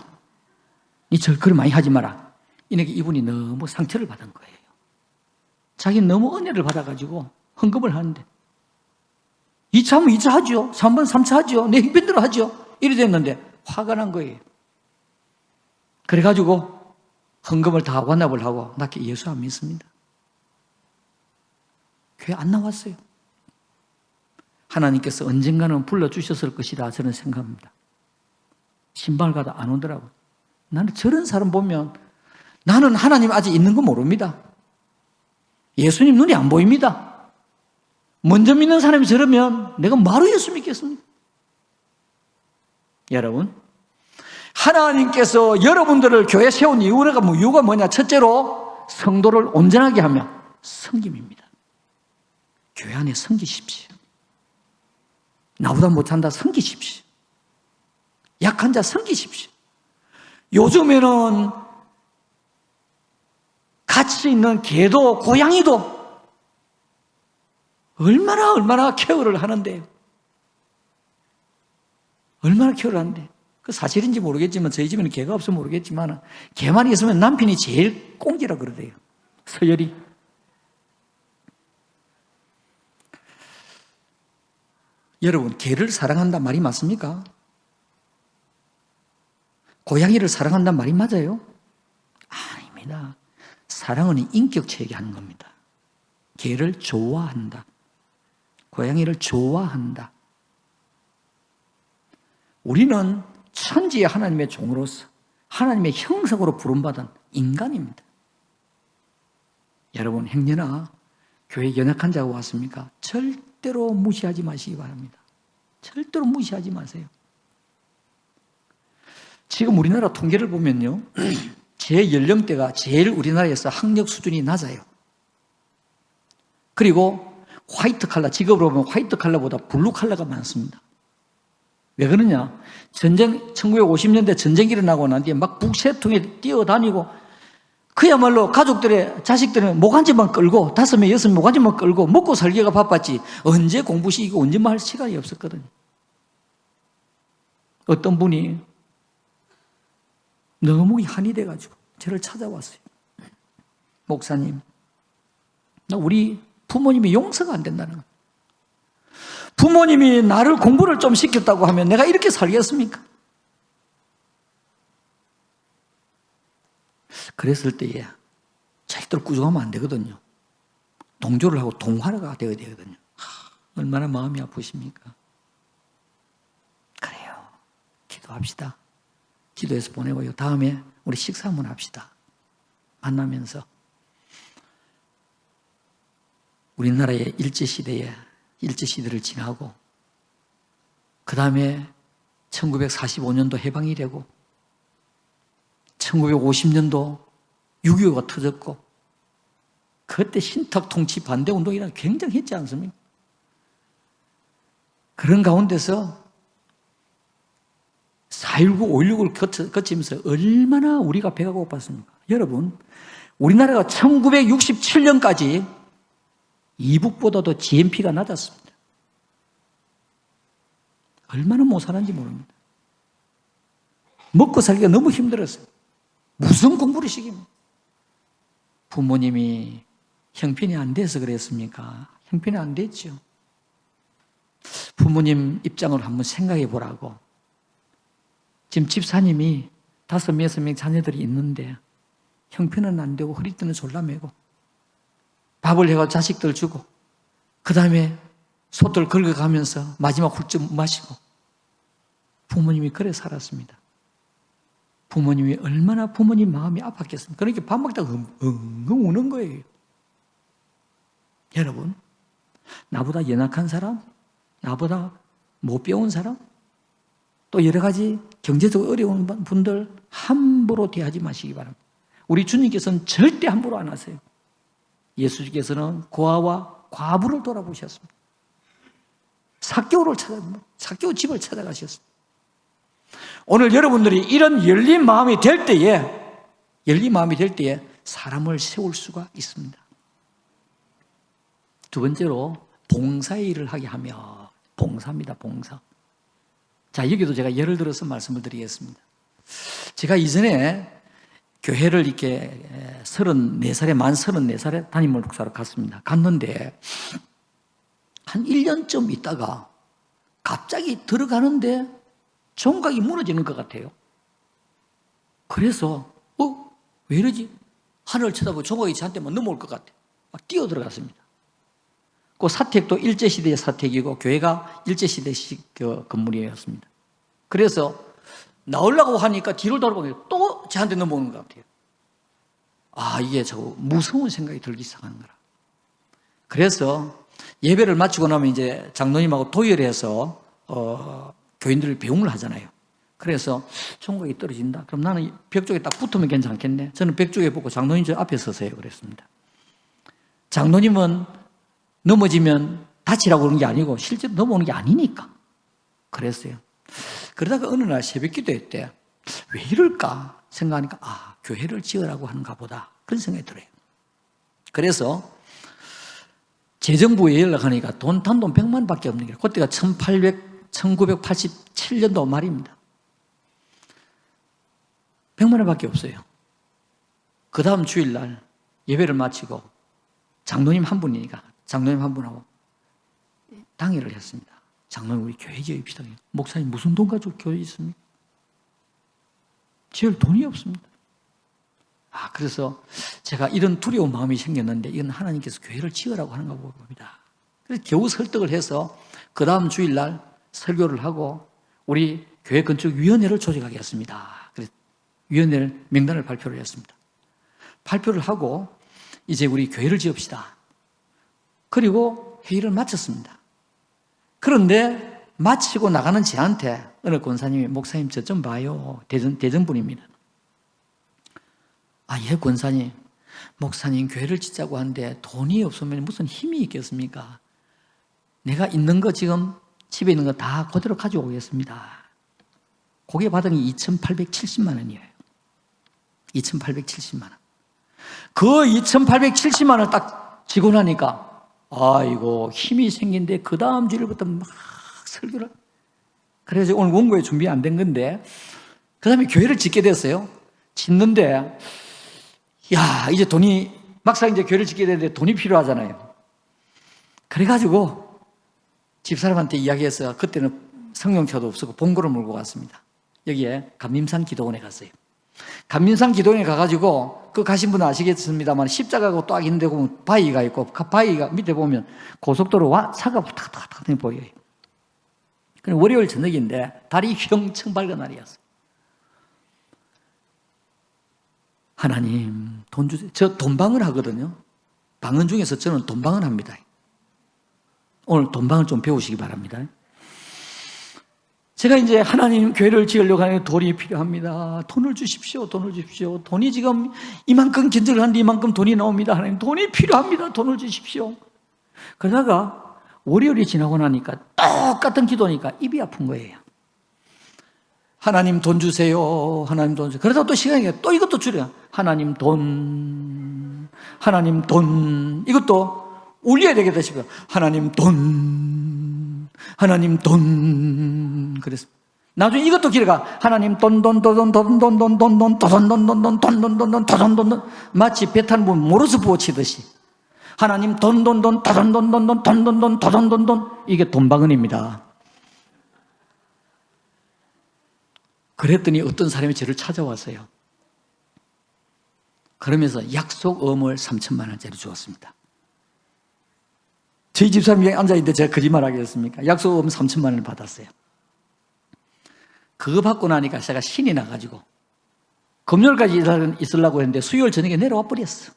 S2: 니 그걸 많이 하지 마라. 이분이 너무 상처를 받은 거예요. 자기는 너무 은혜를 받아가지고 헌금을 하는데 2차 하면 2차 하죠. 3번 3차 하죠. 내 힘편대로 하죠. 이래 됐는데 화가 난 거예요. 그래가지고 헌금을 다 완납을 하고 나 예수 안 믿습니다. 교회 안 나왔어요. 하나님께서 언젠가는 불러주셨을 것이다 저는 생각합니다. 신방을 가다 안 오더라고요. 나는 저런 사람 보면 나는 하나님 아직 있는 거 모릅니다. 예수님 눈이 안 보입니다. 먼저 믿는 사람이 저러면 내가 바로 예수 믿겠습니다. 여러분 하나님께서 여러분들을 교회에 세운 이유가 뭐냐? 첫째로 성도를 온전하게 하며 섬김입니다. 교회 안에 섬기십시오. 나보다 못한다 섬기십시오. 약한 자 섬기십시오. 요즘에는 가치 있는 개도 고양이도 얼마나 케어를 하는데요. 얼마나 케어를 하는데 그 사실인지 모르겠지만 저희 집에는 개가 없어서 모르겠지만 개만 있으면 남편이 제일 꽁지라 그러대요. 서열이. 여러분 개를 사랑한다는 말이 맞습니까? 고양이를 사랑한다는 말이 맞아요? 아닙니다. 사랑은 인격체에게 하는 겁니다. 개를 좋아한다. 고양이를 좋아한다. 우리는 천지의 하나님의 종으로서 하나님의 형상으로 부름받은 인간입니다. 여러분 행여나 교회 연약한 자가 왔습니까? 절대로 무시하지 마시기 바랍니다. 절대로 무시하지 마세요. 지금 우리나라 통계를 보면요, 제 연령대가 제일 우리나라에서 학력 수준이 낮아요. 그리고 화이트 칼라, 직업으로 보면 화이트 칼라보다 블루 칼라가 많습니다. 왜 그러냐? 1950년대 전쟁이 일어나고 난 뒤에 막 북새통에 뛰어다니고 그야말로 가족들의, 자식들은 모간지만 끌고 5명, 6명 모간지만 끌고 먹고 살기가 바빴지 언제 공부시키고 언제 할 시간이 없었거든요. 어떤 분이 너무 한이 돼가지고 저를 찾아왔어요. 목사님, 나 우리 부모님이 용서가 안 된다는 거예요. 부모님이 나를 공부를 좀 시켰다고 하면 내가 이렇게 살겠습니까? 그랬을 때에 절대로 꾸중하면 안 되거든요. 동조를 하고 동화가 되어야 되거든요. 얼마나 마음이 아프십니까? 그래요. 기도합시다. 기도해서 보내고요. 다음에 우리 식사 한번 합시다. 만나면서. 우리나라의 일제시대를 지나고 그 다음에 1945년도 해방이 되고 1950년도 6.25가 터졌고 그때 신탁 통치 반대 운동이란 굉장히 했지 않습니까? 그런 가운데서 4.19, 5.16을 거치면서 얼마나 우리가 배가 고팠습니까? 여러분, 우리나라가 1967년까지 이북보다도 GNP가 낮았습니다. 얼마나 못 살았는지 모릅니다. 먹고 살기가 너무 힘들었어요. 무슨 공부를 시킵니까? 부모님이 형편이 안 돼서 그랬습니까? 형편이 안 됐죠. 부모님 입장으로 한번 생각해 보라고. 지금 집사님이 5, 6명 자녀들이 있는데 형편은 안 되고 허리띠는 졸라매고 밥을 해가 자식들 주고 그 다음에 소들 긁어가면서 마지막 훌쩍 마시고 부모님이 그래 살았습니다. 부모님이 얼마나 부모님 마음이 아팠겠습니까? 그러니까 밥 먹다가 엉엉 우는 거예요. 여러분, 나보다 연약한 사람, 나보다 못 배운 사람, 또 여러 가지 경제적으로 어려운 분들 함부로 대하지 마시기 바랍니다. 우리 주님께서는 절대 함부로 안 하세요. 예수님께서는 고아와 과부를 돌아보셨습니다. 삭개오를 삭개오 집을 찾아가셨습니다. 오늘 여러분들이 이런 열린 마음이 될 때에 사람을 세울 수가 있습니다. 두 번째로 봉사의 일을 하게 하며 봉사입니다. 봉사. 자, 여기도 제가 예를 들어서 말씀을 드리겠습니다. 제가 이전에 교회를 이렇게 34살에 만 34살에 담임 목사로 갔습니다. 갔는데 한 1년쯤 있다가 갑자기 들어가는데 종각이 무너지는 것 같아요. 그래서 왜 이러지? 하늘을 쳐다보고 종각이 저한테만 넘어올 것 같아. 막 뛰어 들어갔습니다. 그 사택도 일제시대의 사택이고 교회가 일제시대식 건물이었습니다. 그래서 나오려고 하니까 뒤를 돌아보면 또 저한테 넘어오는 것 같아요. 이게 저 무서운 생각이 들기 시작하는 거라. 그래서 예배를 마치고 나면 이제 장로님하고 도열해서 교인들을 배웅을 하잖아요. 그래서 총각이 떨어진다. 그럼 나는 벽 쪽에 딱 붙으면 괜찮겠네. 저는 벽 쪽에 붙고 장로님 저 앞에 서세요. 그랬습니다. 장로님은 넘어지면 다치라고 그러는 게 아니고 실제로 넘어오는 게 아니니까 그랬어요. 그러다가 어느 날 새벽 기도회 때 왜 이럴까 생각하니까 교회를 지으라고 하는가 보다 그런 생각이 들어요. 그래서 재정부에 연락하니까 단돈 100만 밖에 없는 게 그때가 1987년도 말입니다. 100만 원밖에 없어요. 그 다음 주일날 예배를 마치고 장로님 한 분이니까 장로님 한 분하고 당회를 했습니다. 장로님 우리 교회 지읍시다. 목사님 무슨 돈 가지고 교회 있습니까? 지을 돈이 없습니다. 그래서 제가 이런 두려운 마음이 생겼는데 이건 하나님께서 교회를 지으라고 하는가 봅니다. 그래서 겨우 설득을 해서 그 다음 주일날 설교를 하고 우리 교회 건축위원회를 조직하게 했습니다. 그래서 위원회를 명단을 발표를 했습니다. 발표를 하고 이제 우리 교회를 지읍시다. 그리고 회의를 마쳤습니다. 그런데 마치고 나가는 저한테 어느 권사님이 목사님 저 좀 봐요. 대전분입니다. 예 권사님. 목사님 교회를 짓자고 하는데 돈이 없으면 무슨 힘이 있겠습니까? 내가 있는 거 지금 집에 있는 거 다 그대로 가지고 오겠습니다. 그게 받은 게 2,870만 원이에요. 2,870만 원. 그 2,870만 원을 딱 지고 나니까 아이고 힘이 생긴데 그 다음 주일부터 막 설교를 그래서 오늘 원고에 준비 안 된 건데 그 다음에 교회를 짓게 됐어요. 짓는데 이제 돈이 막상 이제 교회를 짓게 되는데 돈이 필요하잖아요. 그래가지고 집사람한테 이야기해서 그때는 성령차도 없었고 봉고를 몰고 갔습니다. 여기에 감림산 기도원에 갔어요. 감림산 기도원에 가가지고 그 가신 분은 아시겠습니다만 십자가가 딱 있는데 보면 바위가 있고 그 바위가 밑에 보면 고속도로 차가 탁탁탁탁 보여요. 그럼 월요일 저녁인데 달이 휘렁청 밝은 날이었어요. 하나님 돈 주세요. 저 돈방을 하거든요. 방언 중에서 저는 돈방을 합니다. 오늘 돈방을 좀 배우시기 바랍니다. 제가 이제 하나님 교회를 지으려고 하는 돈이 필요합니다. 돈을 주십시오. 돈을 주십시오. 돈이 지금 이만큼 견적을 하는데 이만큼 돈이 나옵니다. 하나님 돈이 필요합니다. 돈을 주십시오. 그러다가 월요일이 지나고 나니까 똑같은 기도니까 입이 아픈 거예요. 하나님 돈 주세요. 하나님 돈 주세요. 그러다 또 시간이 또 이것도 줄여요. 하나님 돈, 하나님 돈. 이것도 울려야 되겠다 싶어요. 하나님 돈, 하나님 돈. 그래서 나중에 이것도 길어가. 하나님 돈 마치 배 타는 분 모로스 부어 치듯이 하나님 돈 이게 돈방언입니다. 그랬더니 어떤 사람이 저를 찾아왔어요. 그러면서 약속어음을 3천만 원짜리 주었습니다. 저희 집사람이 앉아있는데 제가 거짓말 하겠습니까? 약속어음 3천만 원을 받았어요. 그거 받고 나니까 제가 신이 나가지고 금요일까지 있으려고 했는데 수요일 저녁에 내려와 버렸어.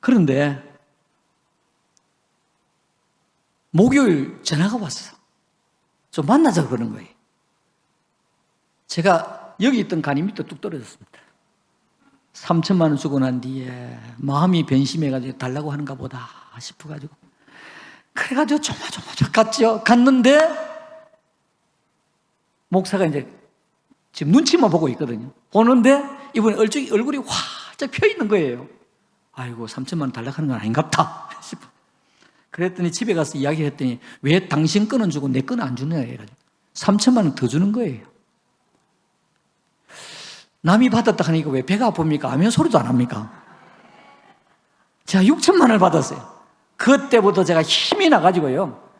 S2: 그런데 목요일 전화가 왔어. 좀 만나자 그러는 거예요. 제가 여기 있던 간이 밑에 뚝 떨어졌습니다. 3천만 원 주고 난 뒤에 마음이 변심해가지고 달라고 하는가 보다 싶어가지고 그래가지고 조마조마조 갔죠. 갔는데 목사가 이제 지금 눈치만 보고 있거든요. 보는데 이분이 얼굴이 활짝 펴 있는 거예요. 아이고 3천만 원 달라고 하는 건 아닌갑다 싶어. 그랬더니 집에 가서 이야기했더니 왜 당신 거는 주고 내 거는 안 주느냐 해가지고 3천만 원 더 주는 거예요. 남이 받았다 하니까 왜 배가 아픕니까? 아멘 소리도 안 합니까? 제가 6천만 원을 받았어요. 그때부터 제가 힘이 나가지고요.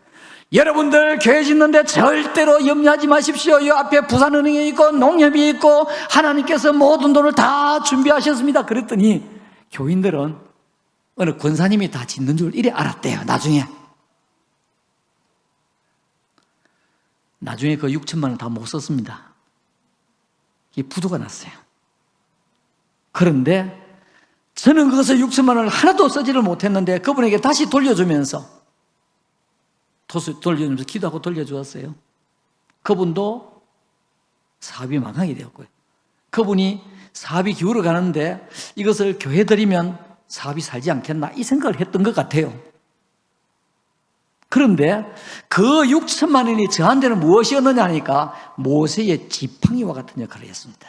S2: 여러분들 교회 짓는데 절대로 염려하지 마십시오. 이 앞에 부산은행이 있고 농협이 있고 하나님께서 모든 돈을 다 준비하셨습니다. 그랬더니 교인들은 어느 권사님이 다 짓는 줄 이래 알았대요. 나중에 그 6천만 원 다 못 썼습니다. 이 부도가 났어요. 그런데 저는 그것을 6천만 원을 하나도 쓰지를 못했는데 그분에게 다시 돌려주면서 기도하고 돌려주었어요. 그분도 사업이 망하게 되었고요. 그분이 사업이 기울어 가는데 이것을 교회 드리면 사업이 살지 않겠나 이 생각을 했던 것 같아요. 그런데 그 6천만 원이 저한테는 무엇이었느냐 하니까 모세의 지팡이와 같은 역할을 했습니다.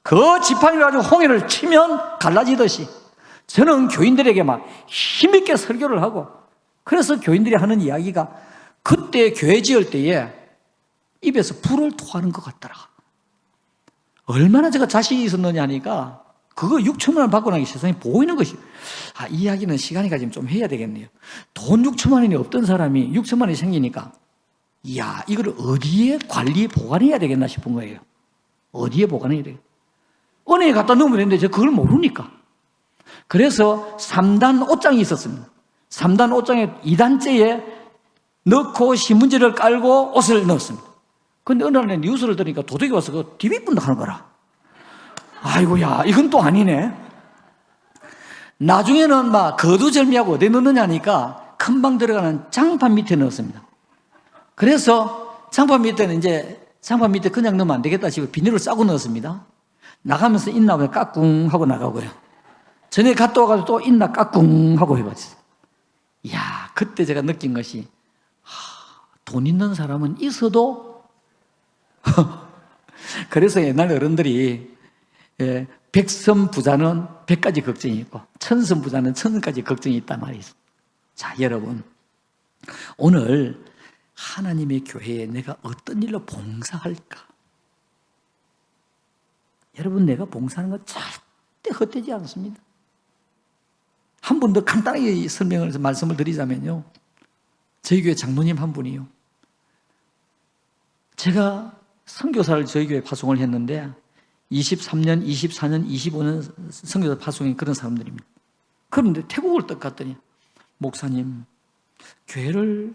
S2: 그 지팡이를 가지고 홍해를 치면 갈라지듯이 저는 교인들에게 막 힘있게 설교를 하고 그래서 교인들이 하는 이야기가 그때 교회 지을 때에 입에서 불을 토하는 것 같더라. 얼마나 제가 자신이 있었느냐 하니까 그거 6천만 원 받고 나기 세상에 보이는 것이 이 이야기는 시간이 가지면 좀 해야 되겠네요. 돈 6천만 원이 없던 사람이 6천만 원이 생기니까 이야 이걸 어디에 관리 보관해야 되겠나 싶은 거예요. 어디에 보관해야 되겠나. 은행에 갖다 넣으면 되는데 제가 그걸 모르니까 그래서 3단 옷장이 있었습니다. 3단 옷장에 2단째에 넣고 신문지를 깔고 옷을 넣었습니다. 근데 어느 날 뉴스를 들으니까 도둑이 와서 그 디비분다 하는 거라. 아이고야 이건 또 아니네. 나중에는 막 거두절미하고 어디에 넣느냐 하니까 큰 방 들어가는 장판 밑에 넣었습니다. 그래서 장판 밑에는 이제 장판 밑에 그냥 넣으면 안 되겠다 싶어 비닐을 싸고 넣었습니다. 나가면서 있나 왜 까꿍 하고 나가고요. 전에 갔다 와가지고 또 있나 까꿍 하고 해봤어요. 이야 그때 제가 느낀 것이 돈 있는 사람은 있어도 그래서 옛날 어른들이 백선 부자는 100가지 걱정이 있고 천선 부자는 1000가지 걱정이 있단 말이 있어요. 자 여러분 오늘 하나님의 교회에 내가 어떤 일로 봉사할까? 여러분 내가 봉사하는 건 절대 헛되지 않습니다. 한 번 더 간단하게 설명을 해서 말씀을 드리자면요 저희 교회 장로님 한 분이요. 제가 선교사를 저희 교회에 파송을 했는데 23년, 24년, 25년 선교사 파송인 그런 사람들입니다. 그런데 태국을 딱 갔더니 목사님, 교회를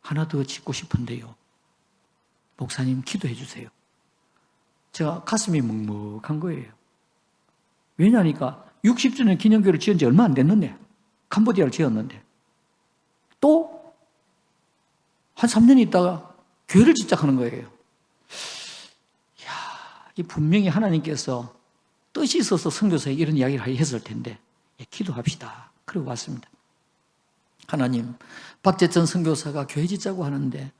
S2: 하나 더 짓고 싶은데요. 목사님 기도해 주세요. 제가 가슴이 먹먹한 거예요. 왜냐니까 60주년 기념교회를 지은 지 얼마 안 됐는데, 캄보디아를 지었는데 또 한 3년 있다가 교회를 짓자 하는 거예요. 이야, 이 분명히 하나님께서 뜻이 있어서 선교사에 이런 이야기를 했을 텐데, 예, 기도합시다. 그러고 왔습니다. 하나님, 박재천 선교사가 교회 짓자고 하는데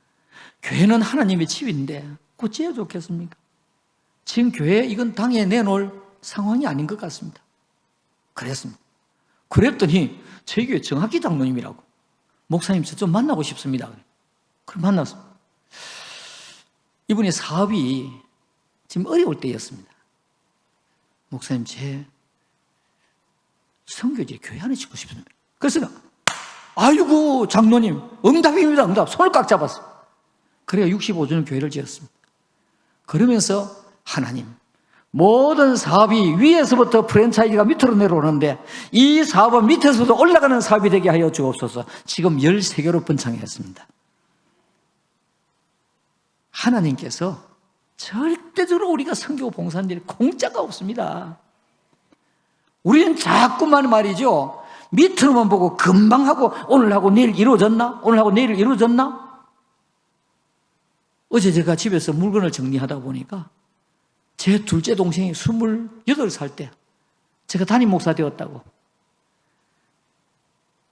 S2: 교회는 하나님의 집인데 곧 지어야 좋겠습니까? 지금 교회에 이건 당에 내놓을 상황이 아닌 것 같습니다. 그랬습니다. 그랬더니 저희 교회 정학기 장로님이라고, 목사님 저 좀 만나고 싶습니다. 그럼 만났습니다. 이분이 사업이 지금 어려울 때였습니다. 목사님, 제 선교지에 교회 하나 짓고 싶습니다. 그래서 내가, 아이고 장로님, 응답입니다. 응답. 손을 꽉 잡았어요. 그래야 65주년 교회를 지었습니다. 그러면서 하나님, 모든 사업이 위에서부터 프랜차이즈가 밑으로 내려오는데 이 사업은 밑에서부터 올라가는 사업이 되게 하여 주옵소서. 지금 13개로 번창했습니다. 하나님께서 절대적으로 우리가 선교 봉사인들이 공짜가 없습니다. 우리는 자꾸만 말이죠, 밑으로만 보고 금방 하고 오늘 하고 내일 이루어졌나? 오늘 하고 내일 이루어졌나? 어제 제가 집에서 물건을 정리하다 보니까 제 둘째 동생이 28살 때 제가 담임 목사 되었다고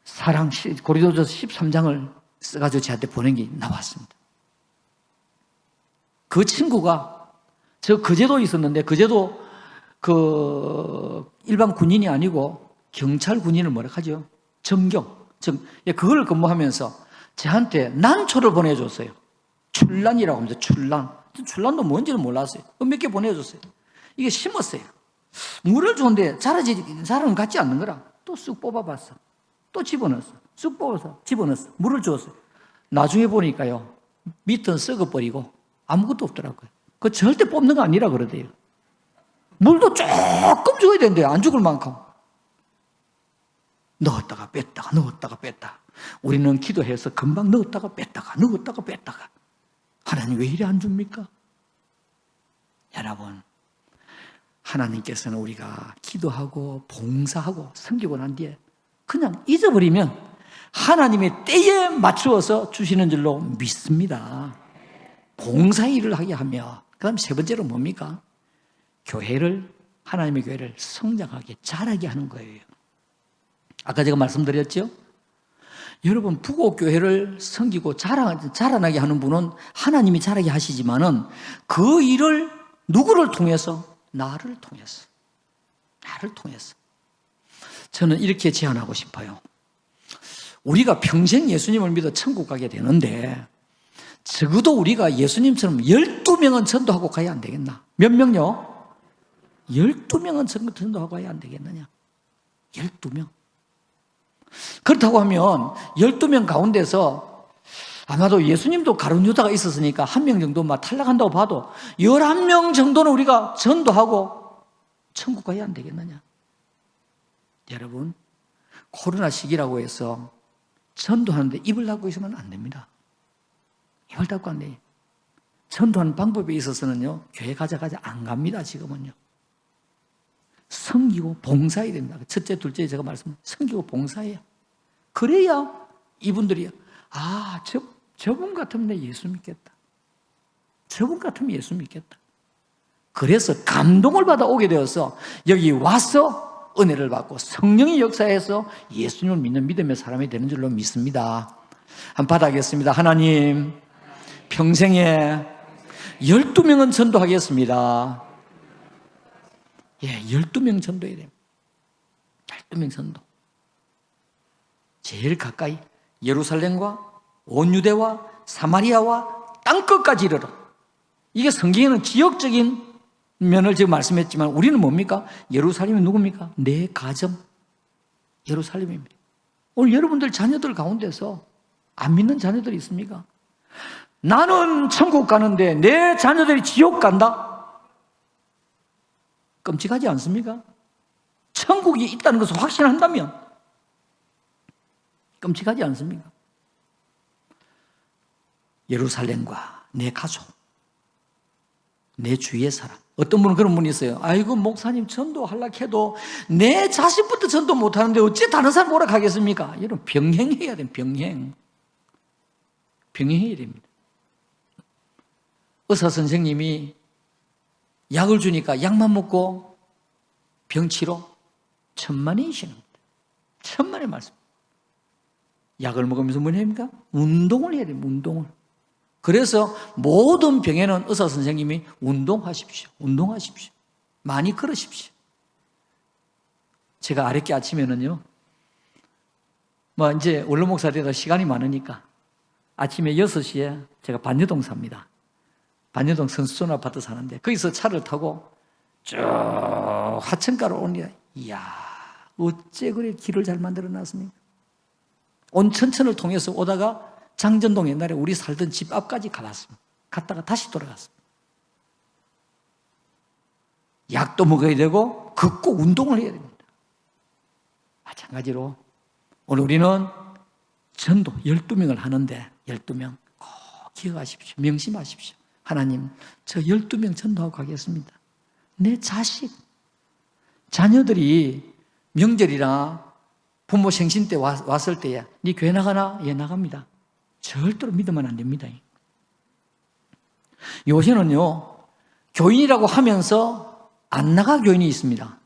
S2: 사랑 고린도전서 13장을 써가지고 저한테 보낸 게 나왔습니다. 그 친구가, 저 그제도 있었는데, 그제도 일반 군인이 아니고 경찰 군인을 뭐라 하죠? 그걸 근무하면서 저한테 난초를 보내줬어요. 출란이라고 합니다. 출란도 뭔지는 몰랐어요. 몇 개 보내줬어요. 이게 심었어요. 물을 주는데 자라는 것 같지 않는 거라. 또 쑥 뽑아봤어. 또 집어넣었어. 쑥 뽑아서 집어넣었어. 물을 주었어요. 나중에 보니까요, 밑은 썩어버리고 아무것도 없더라고요. 그거 절대 뽑는 거 아니라 그러대요. 물도 조금 줘야 된대요. 안 죽을 만큼. 넣었다가 뺐다가. 우리는 기도해서 금방 넣었다가 뺐다가. 하나님 왜 이래 안 줍니까? 여러분, 하나님께서는 우리가 기도하고 봉사하고 섬기고 난 뒤에 그냥 잊어버리면 하나님의 때에 맞추어서 주시는 줄로 믿습니다. 봉사 일을 하게 하며, 그 다음 세 번째로 뭡니까? 하나님의 교회를 성장하게, 자라게 하는 거예요. 아까 제가 말씀드렸죠? 여러분, 부곡교회를 섬기고 자라나게 하는 분은 하나님이 자라게 하시지만은 그 일을 누구를 통해서? 나를 통해서. 저는 이렇게 제안하고 싶어요. 우리가 평생 예수님을 믿어 천국 가게 되는데 적어도 우리가 예수님처럼 12명은 전도하고 가야 안 되겠나? 몇 명요? 12명은 전도하고 가야 안 되겠느냐? 12명. 그렇다고 하면 12명 가운데서 아마도 예수님도 가룟 유다가 있었으니까 1명 정도만 탈락한다고 봐도 11명 정도는 우리가 전도하고 천국 가야 안 되겠느냐? 여러분, 코로나 시기라고 해서 전도하는데 입을 닫고 있으면 안 됩니다. 입을 닫고 안 돼요. 전도하는 방법에 있어서는요, 교회 가자 안 갑니다. 지금은요. 섬기고 봉사해야 됩니다. 첫째, 둘째 제가 섬기고 봉사해요. 그래야 이분들이 저분 같으면 내 예수 믿겠다. 저분 같으면 예수 믿겠다. 그래서 감동을 받아 오게 되어서 여기 와서 은혜를 받고 성령의 역사에서 예수님을 믿는 믿음의 사람이 되는 줄로 믿습니다. 한번 받아겠습니다. 하나님, 평생에 12명은 전도하겠습니다. 12명 전도해야 됩니다. 12명 전도. 제일 가까이 예루살렘과 온 유대와 사마리아와 땅끝까지 이르러. 이게 성경에는 지역적인 면을 지금 말씀했지만 우리는 뭡니까? 예루살렘이 누굽니까? 내 가정 예루살렘입니다. 오늘 여러분들 자녀들 가운데서 안 믿는 자녀들이 있습니까? 나는 천국 가는데 내 자녀들이 지옥 간다? 끔찍하지 않습니까? 천국이 있다는 것을 확신한다면 끔찍하지 않습니까? 예루살렘과 내 가족, 내 주위의 사람. 어떤 분은 그런 분이 있어요. 아이고 목사님 전도하려고 해도 내 자식부터 전도 못하는데 어째 다른 사람 오라 가겠습니까? 이런 병행해야 돼요. 병행해야 됩니다. 의사 선생님이 약을 주니까 약만 먹고 병치료 10,000원이시는 겁니다. 10,000원의 말씀. 약을 먹으면서 뭐냐 합니까? 운동을 해야 됩니다. 운동을. 그래서 모든 병에는 의사 선생님이 운동하십시오. 많이 걸으십시오. 제가 아랫게 아침에는요, 이제 원로 목사 되다 시간이 많으니까 아침에 6시에 제가 반여동 삽니다. 반여동 선수촌 아파트 사는데 거기서 차를 타고 쭉 하천가로 오니, 이야, 어째 그래 길을 잘 만들어 놨습니까? 온천천을 통해서 오다가 장전동 옛날에 우리 살던 집 앞까지 가봤습니다. 갔다가 다시 돌아갔습니다. 약도 먹어야 되고 걷고 운동을 해야 됩니다. 마찬가지로 오늘 우리는 전도 12명을 하는데 12명 꼭 기억하십시오. 명심하십시오. 하나님, 저 12명 전도하고 가겠습니다. 내 자식, 자녀들이 명절이나 부모 생신 때 왔을 때에 네 교회 나가나? 예, 나갑니다. 절대로 믿으면 안 됩니다. 요새는요, 교인이라고 하면서 안 나가 교인이 있습니다.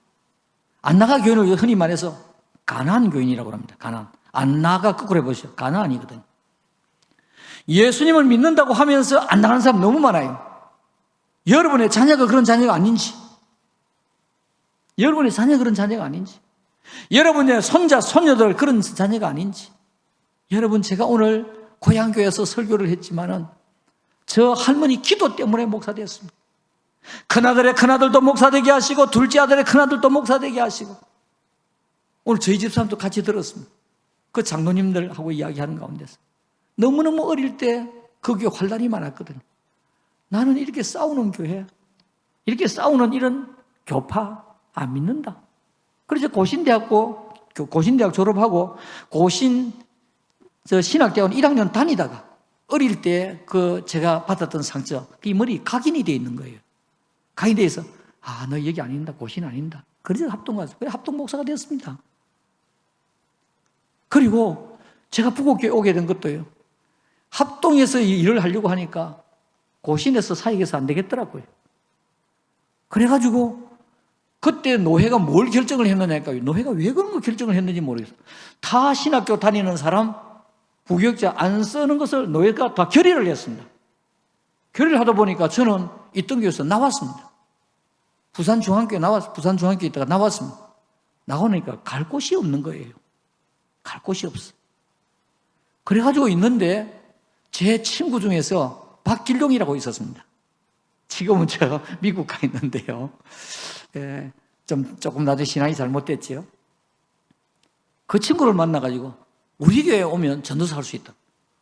S2: 안 나가 교인을 흔히 말해서 가난 교인이라고 합니다. 가난. 안 나가 거꾸로 해보시죠. 가난이거든요. 예수님을 믿는다고 하면서 안 나가는 사람 너무 많아요. 여러분의 자녀가 그런 자녀가 아닌지, 여러분의 자녀가 그런 자녀가 아닌지, 여러분의 손자, 손녀들 그런 자녀가 아닌지. 여러분, 제가 오늘 고향교회에서 설교를 했지만은 저 할머니 기도 때문에 목사 됐습니다. 큰아들의 큰아들도 목사 되게 하시고 둘째 아들의 큰아들도 목사 되게 하시고, 오늘 저희 집 사람도 같이 들었습니다. 그 장로님들하고 이야기하는 가운데서 너무너무 어릴 때 그 교회 환란이 많았거든요. 나는 이렇게 싸우는 교회, 이렇게 싸우는 이런 교파 안 믿는다. 그래서 고신대학 졸업하고 신학대학원 1학년 다니다가 어릴 때 제가 받았던 상처, 이 머리 각인이 되어 있는 거예요. 각인이 되어서 너 여기 아닌다, 고신 아닌다. 그래서 합동 가서 합동 목사가 되었습니다. 그리고 제가 부곡교회 오게 된 것도요, 합동에서 일을 하려고 하니까 고신에서 사역해서 안 되겠더라고요. 그래가지고 그때 노회가 뭘 결정을 했느냐니까, 노회가 왜 그런 거 결정을 했는지 모르겠어요. 타 신학교 다니는 사람 부교육자 안 쓰는 것을 노회가 다 결의를 했습니다. 결의를 하다 보니까 저는 있던 교회에서 나왔습니다. 부산중앙교회 있다가 나왔습니다. 나오니까 갈 곳이 없는 거예요. 갈 곳이 없어. 그래가지고 있는데 제 친구 중에서 박길용이라고 있었습니다. 지금은 제가 미국 가 있는데요. 조금 나중에 신앙이 잘못됐지요. 그 친구를 만나가지고 우리 교회에 오면 전도사 할 수 있다.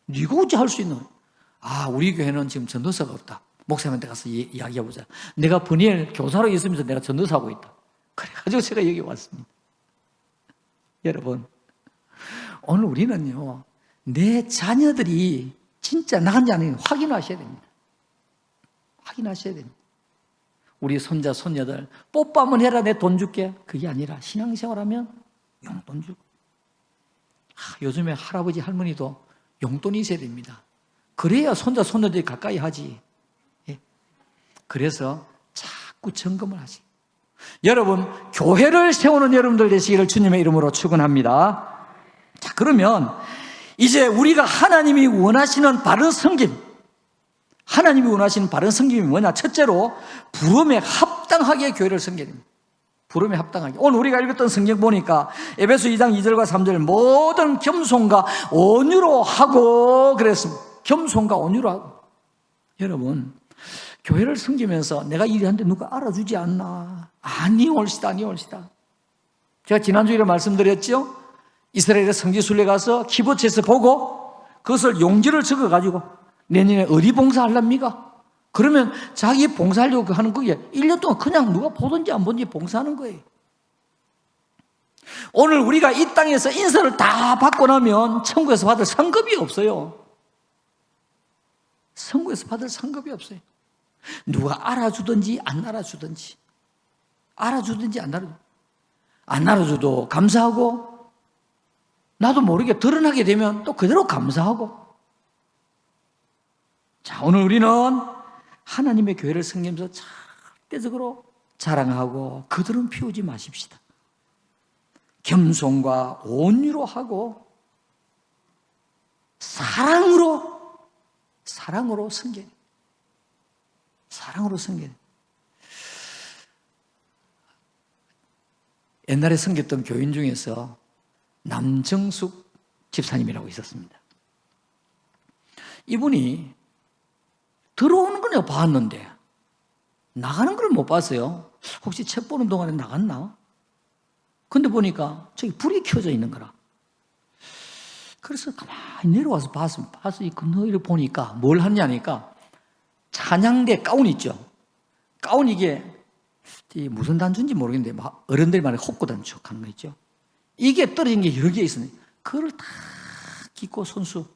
S2: 네가 어찌 할 수 있노? 우리 교회는 지금 전도사가 없다. 목사님한테 가서 이야기해보자. 내가 분이엘 교사로 있으면서 내가 전도사하고 있다. 그래가지고 제가 여기 왔습니다. 여러분, 오늘 우리는요, 내 자녀들이 진짜 나간지 아닌지 확인하셔야 됩니다. 확인하셔야 됩니다. 우리 손자, 손녀들 뽀뽀 한번 해라, 내 돈 줄게. 그게 아니라 신앙생활하면 용돈 주고. 요즘에 할아버지, 할머니도 용돈이 있어야 됩니다. 그래야 손자, 손녀들이 가까이 하지. 그래서 자꾸 점검을 하시. 여러분, 교회를 세우는 여러분들 되시기를 주님의 이름으로 축원합니다. 자, 그러면 이제 우리가 하나님이 원하시는 바른 섬김, 하나님이 원하시는 바른 섬김이 뭐냐? 첫째로 부름에 합당하게 교회를 섬겨야 됩니다. 부름에 합당하게. 오늘 우리가 읽었던 성경 보니까 에베소 2장 2절과 3절 모든 겸손과 온유로 하고 그랬습니다. 겸손과 온유로 하고. 여러분, 교회를 섬기면서 내가 일하는데 누가 알아주지 않나? 아니 옳시다. 제가 지난주에 말씀드렸죠? 이스라엘의 성지순례 가서 키보츠에서 보고 그것을 용지를 적어가지고 내년에 어디 봉사하렵니까? 그러면 자기 봉사하려고 하는 거에 1년 동안 그냥 누가 보든지 안 보든지 봉사하는 거예요. 오늘 우리가 이 땅에서 인사를 다 받고 나면 천국에서 받을 상급이 없어요. 천국에서 받을 상급이 없어요. 누가 알아주든지 안 알아주든지, 알아주든지 안 알아줘도 감사하고, 나도 모르게 드러나게 되면 또 그대로 감사하고. 자, 오늘 우리는 하나님의 교회를 섬기면서 절대적으로 자랑하고 그들은 피우지 마십시다. 겸손과 온유로 하고 사랑으로 섬겨. 사랑으로 섬겨. 옛날에 섬겼던 교인 중에서 남정숙 집사님이라고 있었습니다. 이분이 들어오는 건 내가 봤는데 나가는 걸 못 봤어요. 혹시 책 보는 동안에 나갔나? 근데 보니까 저기 불이 켜져 있는 거라. 그래서 가만히 내려와서 봐서 이 건너이를 보니까 뭘 하냐니까 찬양대 가운 있죠. 가운 이게 무슨 단추인지 모르겠는데 막 어른들이 말해 혹고 단추 하는 거 있죠. 이게 떨어진 게 여러 개 있으니 그걸 다 끼고 손수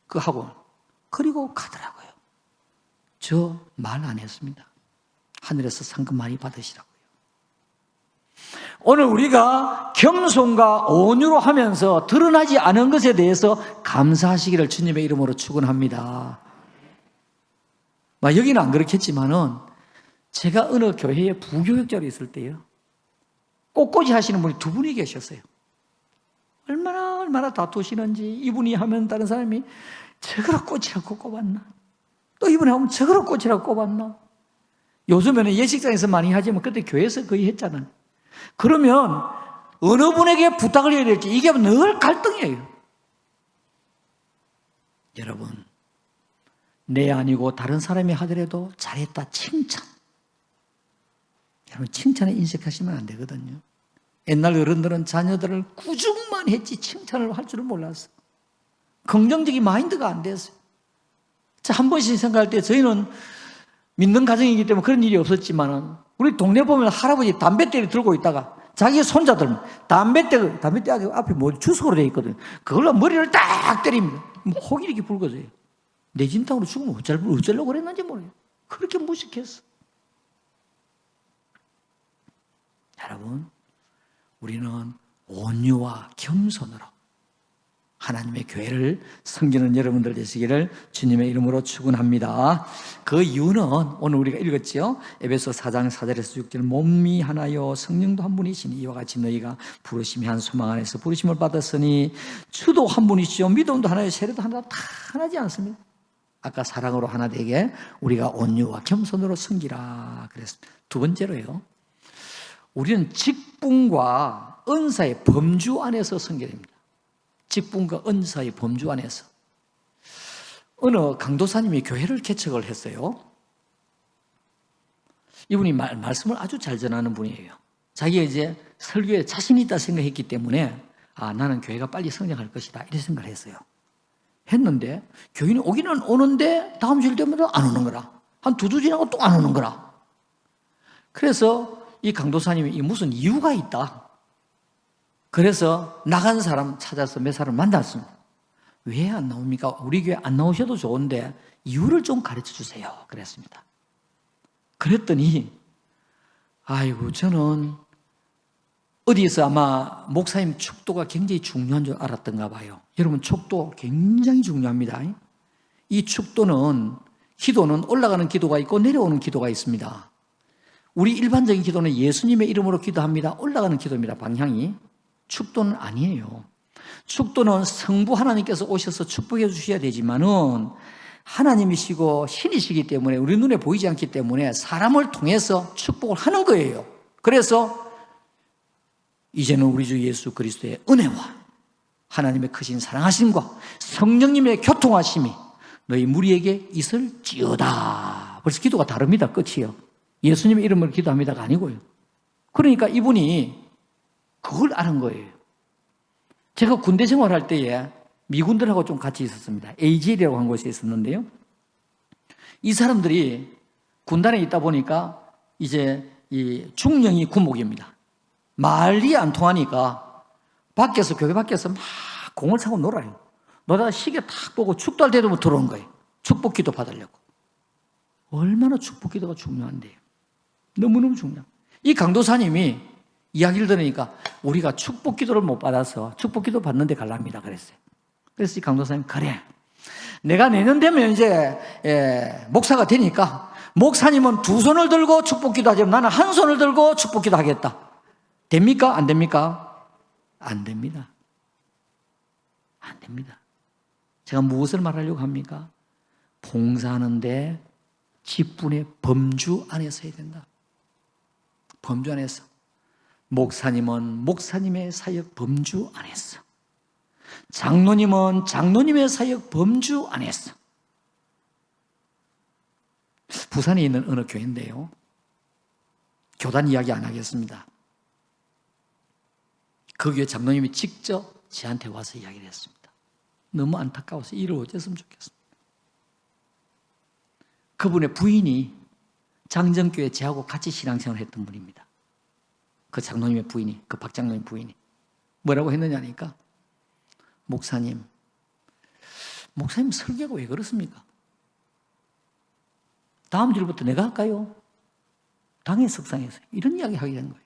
S2: 그 하고 그리고 가더라고요. 저 말 안 했습니다. 하늘에서 상금 많이 받으시라고요. 오늘 우리가 겸손과 온유로 하면서 드러나지 않은 것에 대해서 감사하시기를 주님의 이름으로 축원합니다. 여기는 안 그렇겠지만은 제가 어느 교회에 부교육자로 있을 때요, 꽃꽂이 하시는 분이 두 분이 계셨어요. 얼마나 다투시는지 이분이 하면 다른 사람이 저거로 꽃이라고 꼽았나, 또 이분이 하면 저거로 꽃이라고 꼽았나. 요즘에는 예식장에서 많이 하지만 그때 교회에서 거의 했잖아요. 그러면 어느 분에게 부탁을 해야 될지 이게 늘 갈등이에요. 여러분, 내 아니고 다른 사람이 하더라도 잘했다 칭찬. 여러분, 칭찬에 인색하시면 안 되거든요. 옛날 어른들은 자녀들을 꾸중만 했지 칭찬을 할 줄은 몰랐어. 긍정적인 마인드가 안 됐어요. 자, 한 번씩 생각할 때 저희는 믿는 가정이기 때문에 그런 일이 없었지만은 우리 동네 보면 할아버지 담뱃대를 들고 있다가 자기 손자들 담뱃대 앞에 뭐 주석으로 되어 있거든요. 그걸로 머리를 딱 때립니다. 혹이 이렇게 붉어져요. 내 진탕으로 죽으면 어쩌려고 그랬는지 모르겠어요. 그렇게 무식했어. 여러분, 우리는 온유와 겸손으로 하나님의 교회를 섬기는 여러분들 되시기를 주님의 이름으로 축원합니다. 그 이유는 오늘 우리가 읽었죠. 에베소 4장 4절에서 6절, 몸이 하나요 성령도 한 분이시니 이와 같이 너희가 부르심이 한 소망 안에서 부르심을 받았으니 주도 한 분이시요 믿음도 하나요 세례도 하나 다 하나지 않습니다. 아까 사랑으로 하나 되게 우리가 온유와 겸손으로 섬기라 그랬습니다. 두 번째로요, 우리는 직분과 은사의 범주 안에서 섬겨야 됩니다. 직분과 은사의 범주 안에서. 어느 강도사님이 교회를 개척을 했어요. 이분이 말씀을 아주 잘 전하는 분이에요. 자기가 이제 설교에 자신이 있다 생각했기 때문에 나는 교회가 빨리 성장할 것이다 이렇게 생각을 했어요. 했는데 교인이 오기는 오는데 다음 주일 되면 안 오는 거라. 한 두 주 지나고 또 안 오는 거라. 그래서 이 강도사님이 무슨 이유가 있다. 그래서 나간 사람 찾아서 몇 사람 만났습니다. 왜 안 나옵니까? 우리 교회 안 나오셔도 좋은데 이유를 좀 가르쳐 주세요. 그랬습니다. 그랬더니 아이고, 저는 어디에서 아마 목사님 축도가 굉장히 중요한 줄 알았던가 봐요. 여러분, 축도 굉장히 중요합니다. 이 축도는, 기도는 올라가는 기도가 있고 내려오는 기도가 있습니다. 우리 일반적인 기도는 예수님의 이름으로 기도합니다. 올라가는 기도입니다. 방향이. 축도는 아니에요. 축도는 성부 하나님께서 오셔서 축복해 주셔야 되지만은 하나님이시고 신이시기 때문에 우리 눈에 보이지 않기 때문에 사람을 통해서 축복을 하는 거예요. 그래서 이제는 우리 주 예수 그리스도의 은혜와 하나님의 크신 사랑하심과 성령님의 교통하심이 너희 무리에게 있을지어다. 벌써 기도가 다릅니다. 끝이요. 예수님의 이름으로 기도합니다가 아니고요. 그러니까 이분이 그걸 아는 거예요. 제가 군대 생활할 때에 미군들하고 좀 같이 있었습니다. AGL이라고 한 곳에 있었는데요. 이 사람들이 군단에 있다 보니까 이제 이 중령이 구목입니다. 말이 안 통하니까 밖에서, 교회 밖에서 막 공을 차고 놀아요. 놀다가 시계 탁 보고 축도할 때도 들어온 거예요. 축복 기도 받으려고. 얼마나 축복 기도가 중요한데요. 너무너무 중요해요. 이 강도사님이 이야기를 들으니까 우리가 축복 기도를 못 받아서 축복 기도 받는 데 갈랍니다 그랬어요. 그래서 이 강도사님, 그래, 내가 내년 되면 이제 목사가 되니까 목사님은 두 손을 들고 축복 기도 하지만 나는 한 손을 들고 축복 기도 하겠다. 됩니까? 안 됩니까? 안 됩니다. 안 됩니다. 제가 무엇을 말하려고 합니까? 봉사하는데 직분의 범주 안에서 해야 된다. 범주 안에서. 목사님은 목사님의 사역 범주 안에서, 장로님은 장로님의 사역 범주 안에서. 부산에 있는 어느 교회인데요, 교단 이야기 안 하겠습니다. 그 교회 장로님이 직접 저한테 와서 이야기를 했습니다. 너무 안타까워서 일을 어쨌으면 좋겠습니다. 그분의 부인이 장정교회 저하고 같이 신앙생활을 했던 분입니다. 그 장로님의 부인이, 그 박 장로님 부인이 뭐라고 했느냐니까, 목사님 설교가 왜 그렇습니까? 다음 주부터 내가 할까요? 당의 석상에서 이런 이야기 하게 된 거예요.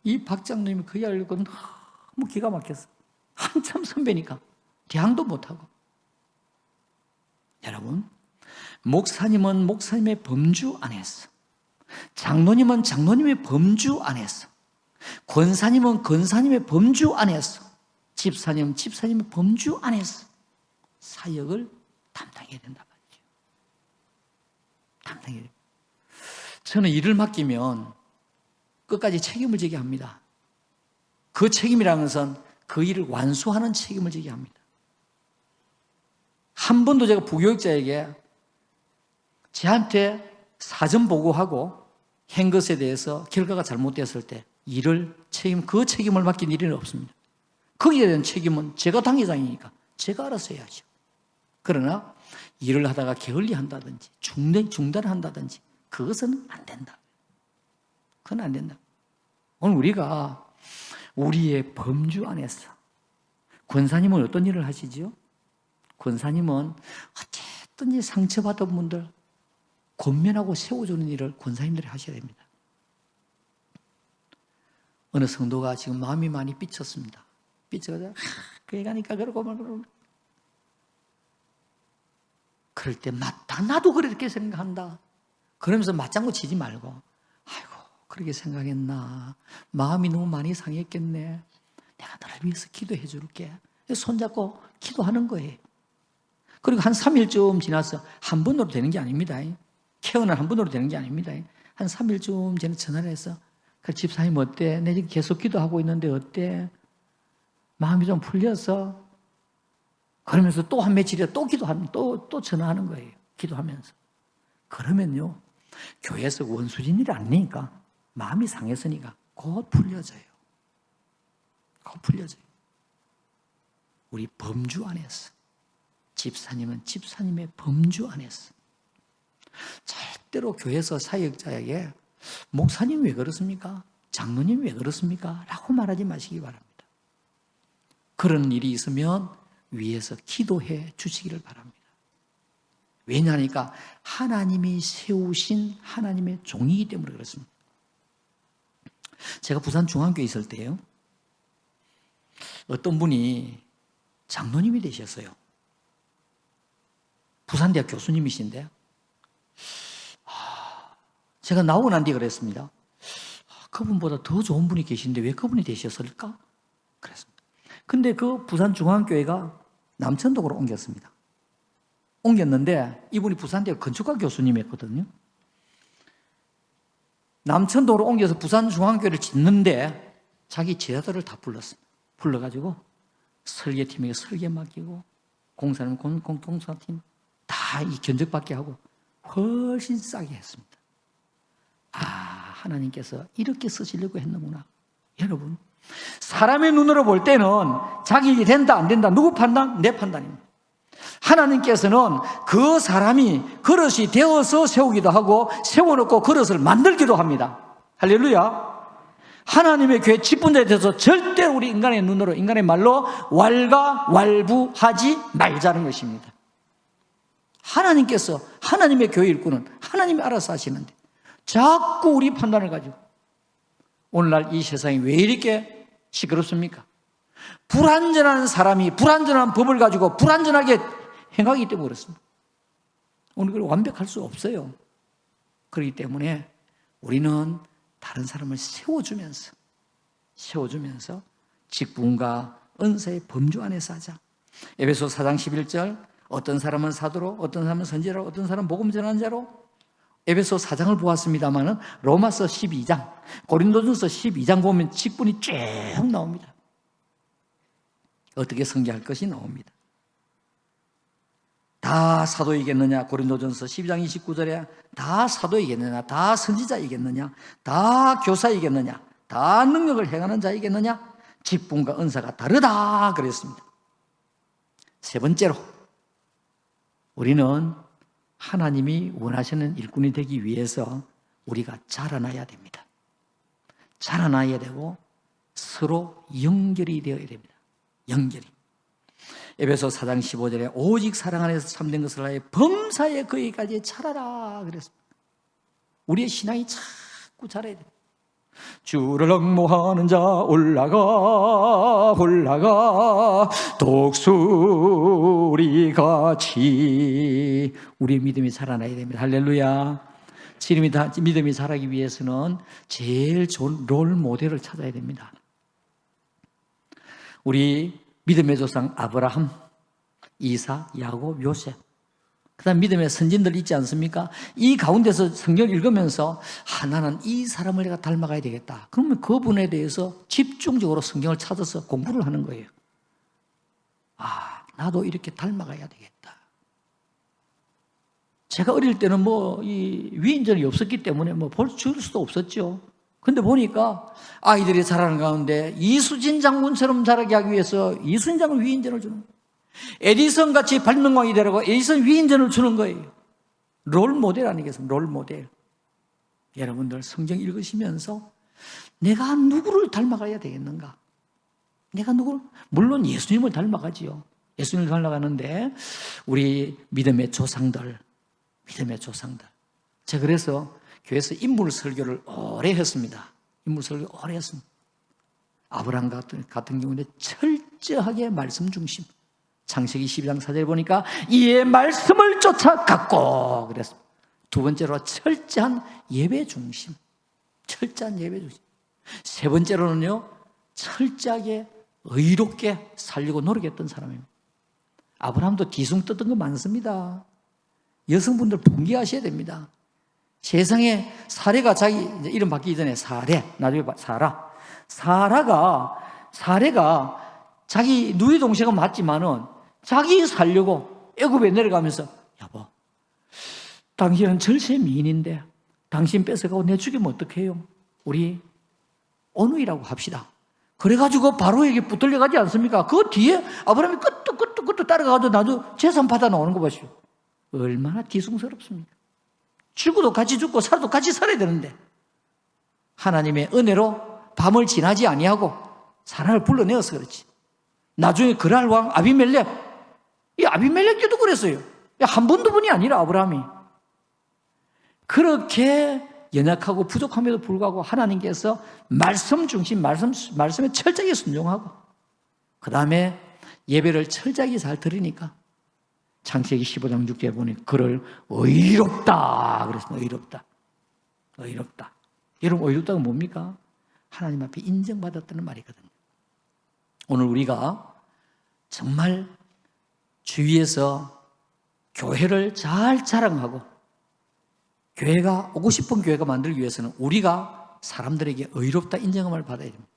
S2: 이 박 장로님이 그 이야기를 듣고 너무 기가 막혔어. 한참 선배니까 대항도 못하고. 여러분, 목사님은 목사님의 범주 안에서, 장로님은 장로님의 범주 안에서, 권사님은 권사님의 범주 안에서, 집사님은 집사님의 범주 안에서 사역을 담당해야 된다 말이죠. 담당해야 돼요. 저는 일을 맡기면 끝까지 책임을 지게 합니다. 그 책임이라는 것은 그 일을 완수하는 책임을 지게 합니다. 한 번도 제가 부교육자에게 저한테 사전 보고하고 한 것에 대해서 결과가 잘못됐을 때 그 책임을 맡긴 일은 없습니다. 거기에 대한 책임은 제가 당회장이니까 제가 알아서 해야죠. 그러나 일을 하다가 게을리한다든지 중단을 한다든지 그것은 안 된다. 그건 안 된다. 오늘 우리가 우리의 범주 안에서, 권사님은 어떤 일을 하시죠? 권사님은 어쨌든지 상처받은 분들 권면하고 세워주는 일을 권사님들이 하셔야 됩니다. 어느 성도가 지금 마음이 많이 삐쳤습니다. 삐쳐가지고 교회 가니까 그러고 말고, 그럴 때 맞다, 나도 그렇게 생각한다 그러면서 맞장구 치지 말고, 아이고 그렇게 생각했나, 마음이 너무 많이 상했겠네, 내가 너를 위해서 기도해 줄게, 손잡고 기도하는 거예요. 그리고 한 3일쯤 지나서 한 번으로 되는 게 아닙니다. 케어는 한 번으로 되는 게 아닙니다. 한 3일쯤 전에 전화를 해서, 그 집사님 어때? 내 지금 계속 기도하고 있는데 어때? 마음이 좀 풀려서? 그러면서 또 한 며칠이라 또 기도하면 또 전화하는 거예요. 기도하면서. 그러면요, 교회에서 원수진 일이 아니니까 마음이 상했으니까 곧 풀려져요. 곧 풀려져요. 우리 범주 안에서, 집사님은 집사님의 범주 안에서. 절대로 교회에서 사역자에게 목사님 왜 그렇습니까? 장로님 왜 그렇습니까? 라고 말하지 마시기 바랍니다. 그런 일이 있으면 위에서 기도해 주시기를 바랍니다. 왜냐하니까 하나님이 세우신 하나님의 종이기 때문에 그렇습니다. 제가 부산 중앙교회 있을 때요, 어떤 분이 장로님이 되셨어요. 부산대학 교수님이신데, 제가 나오고 난 뒤에 그랬습니다. 그분보다 더 좋은 분이 계신데 왜 그분이 되셨을까? 그랬습니다. 근데 그 부산중앙교회가 남천동으로 옮겼습니다. 옮겼는데 이분이 부산대학 건축학 교수님이었거든요. 남천동으로 옮겨서 부산중앙교회를 짓는데 자기 제자들을 다 불렀습니다. 불러가지고 설계팀에게 설계 맡기고, 공사는 공사팀 다 이 견적받게 하고 훨씬 싸게 했습니다. 아, 하나님께서 이렇게 쓰시려고 했는구나. 여러분, 사람의 눈으로 볼 때는 자기 일이 된다 안 된다 누구 판단? 내 판단입니다. 하나님께서는 그 사람이 그릇이 되어서 세우기도 하고 세워놓고 그릇을 만들기도 합니다. 할렐루야. 하나님의 교회 직분자에 대해서 절대로 우리 인간의 눈으로, 인간의 말로 왈가왈부하지 말자는 것입니다. 하나님께서, 하나님의 교회 일꾼은 하나님이 알아서 하시는데 자꾸 우리 판단을 가지고, 오늘날 이 세상이 왜 이렇게 시끄럽습니까? 불완전한 사람이 불완전한 법을 가지고 불완전하게 행하기 때문에 그렇습니다. 오늘 그걸 완벽할 수 없어요. 그렇기 때문에 우리는 다른 사람을 세워주면서 직분과 은사의 범주 안에서 하자. 에베소 4장 11절, 어떤 사람은 사도로, 어떤 사람은 선지자로, 어떤 사람은 복음 전하는 자로. 에베소 4장을 보았습니다마는 로마서 12장, 고린도전서 12장 보면 직분이 쭉 나옵니다. 어떻게 섬겨할 것이 나옵니다. 다 사도이겠느냐? 고린도전서 12장 29절에 다 사도이겠느냐? 다 선지자이겠느냐? 다 교사이겠느냐? 다 능력을 행하는 자이겠느냐? 직분과 은사가 다르다 그랬습니다. 세 번째로, 우리는 하나님이 원하시는 일꾼이 되기 위해서 우리가 자라나야 됩니다. 자라나야 되고 서로 연결이 되어야 됩니다. 연결이. 에베소 4장 15절에 오직 사랑 안에서 참된 것을 하여 범사에 거기까지 자라라 그랬습니다. 우리의 신앙이 자꾸 자라야 됩니다. 주를 억모하는 자 올라가 독수리같이 우리의 믿음이 자라나야 됩니다. 할렐루야. 믿음이 자라기 위해서는 제일 좋은 롤 모델을 찾아야 됩니다. 우리 믿음의 조상 아브라함, 이삭, 야곱, 요셉, 그 다음 믿음의 선진들 있지 않습니까? 이 가운데서 성경을 읽으면서 나는 이 사람을 내가 닮아가야 되겠다. 그러면 그분에 대해서 집중적으로 성경을 찾아서 공부를 하는 거예요. 나도 이렇게 닮아가야 되겠다. 제가 어릴 때는 이 위인전이 없었기 때문에 줄 수도 없었죠. 근데 보니까 아이들이 자라는 가운데 이수진 장군처럼 자라게 하기 위해서 이수진 장군 위인전을 주는 거예요. 에디슨 같이 발명왕이 되라고 에디슨 위인전을 주는 거예요. 롤 모델 아니겠습니까? 롤 모델. 여러분들 성경 읽으시면서 내가 누구를 닮아가야 되겠는가? 내가 누구를? 물론 예수님을 닮아가지요. 예수님을 닮아가는데 우리 믿음의 조상들. 제가 그래서 교회에서 인물 설교를 오래 했습니다. 아브라함 같은 경우는 철저하게 말씀 중심. 창세기 12장 4절에 보니까 이의 말씀을 쫓아갔고 그랬습니다. 두 번째로 철저한 예배 중심. 세 번째로는요, 철저하게 의롭게 살려고 노력했던 사람입니다. 아브라함도 뒤숭 떴던 거 많습니다. 여성분들 분개하셔야 됩니다. 세상에 사례가 자기 이름 바뀌기 전에 나중에 사례가 자기 누이 동생은 맞지만은 자기 살려고 애굽에 내려가면서 여보, 당신은 절세 미인인데 당신 뺏어가고 내 죽이면 어떡해요? 우리 언우이라고 합시다. 그래가지고 바로에게 붙들려가지 않습니까? 그 뒤에 아브라함이 끄떡 따라가가지고 나도 재산 받아 나오는 거 보시오. 얼마나 뒤숭스럽습니까? 죽어도 같이 죽고 살아도 같이 살아야 되는데 하나님의 은혜로 밤을 지나지 아니하고 사람을 불러내어서 그렇지. 나중에 그랄 왕 아비멜렉, 이 아비멜렉도 그랬어요. 한 번, 두 번이 아니라 아브라함이 그렇게 연약하고 부족함에도 불구하고 하나님께서 말씀 중심, 말씀에 철저하게 순종하고 그 다음에 예배를 철저하게 잘 들으니까 창세기 15장 6절에 보니 그를 의롭다 그랬습니다. 의롭다. 여러분, 의롭다가 뭡니까? 하나님 앞에 인정받았다는 말이거든요. 오늘 우리가 정말 주위에서 교회를 잘 자랑하고 교회가 오고 싶은 교회가 만들기 위해서는 우리가 사람들에게 의롭다 인정함을 받아야 됩니다.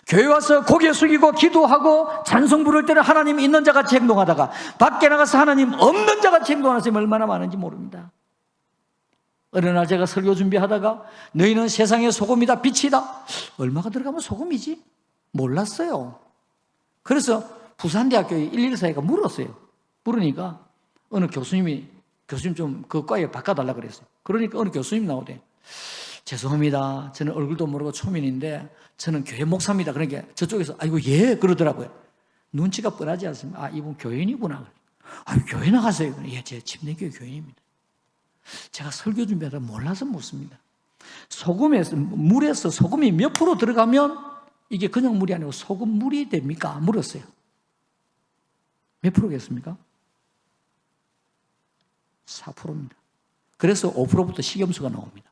S2: 교회 와서 고개 숙이고 기도하고 찬송 부를 때는 하나님 있는 자같이 행동하다가 밖에 나가서 하나님 없는 자같이 행동하는 사람이 얼마나 많은지 모릅니다. 어느 날 제가 설교 준비하다가 너희는 세상의 소금이다 빛이다. 얼마가 들어가면 소금이지? 몰랐어요. 그래서 부산대학교 114가 물었어요. 물으니까 어느 교수님 좀 그 과에 바꿔달라 그랬어요. 그러니까 어느 교수님 나오대. 죄송합니다. 저는 얼굴도 모르고 초면인데 저는 교회 목사입니다. 그러니까 저쪽에서 아이고 예 그러더라고요. 눈치가 뻔하지 않습니까? 아 이분 교인이구나. 아유 교회 나가세요. 예, 제 침례교회 교인입니다. 제가 설교 준비하다 몰라서 묻습니다. 물에서 소금이 몇 프로 들어가면 이게 그냥 물이 아니고 소금물이 됩니까? 물었어요. 몇 프로겠습니까? 4%입니다. 그래서 5%부터 식염수가 나옵니다.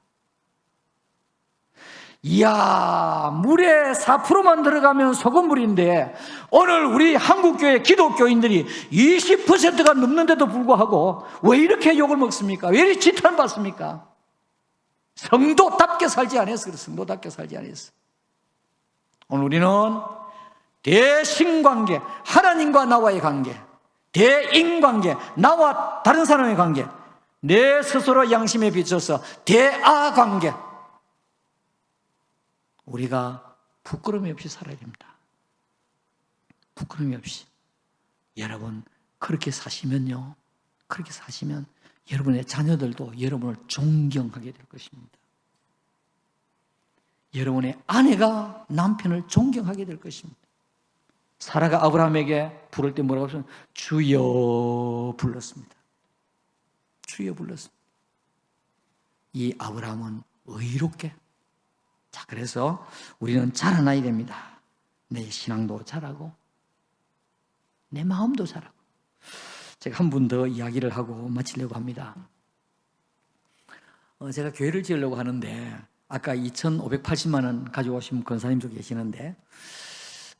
S2: 이야, 물에 4%만 들어가면 소금물인데 오늘 우리 한국교회 기독교인들이 20%가 넘는데도 불구하고 왜 이렇게 욕을 먹습니까? 왜 이렇게 지탄받습니까? 성도답게 살지 않았어. 성도답게 살지 않았어. 오늘 우리는 대신관계, 하나님과 나와의 관계, 대인관계, 나와 다른 사람의 관계, 내 스스로 양심에 비춰서 대아관계, 우리가 부끄러움이 없이 살아야 됩니다. 부끄러움이 없이. 여러분 그렇게 사시면요, 그렇게 사시면 여러분의 자녀들도 여러분을 존경하게 될 것입니다. 여러분의 아내가 남편을 존경하게 될 것입니다. 사라가 아브라함에게 부를 때 뭐라고 했어요? 주여 불렀습니다. 주여 불렀습니다. 이 아브라함은 의롭게. 자, 그래서 우리는 자라나야 됩니다. 내 신앙도 자라고 내 마음도 자라고. 제가 한 분 더 이야기를 하고 마치려고 합니다. 제가 교회를 지으려고 하는데 아까 2,580만 원 가져오신 권사님도 계시는데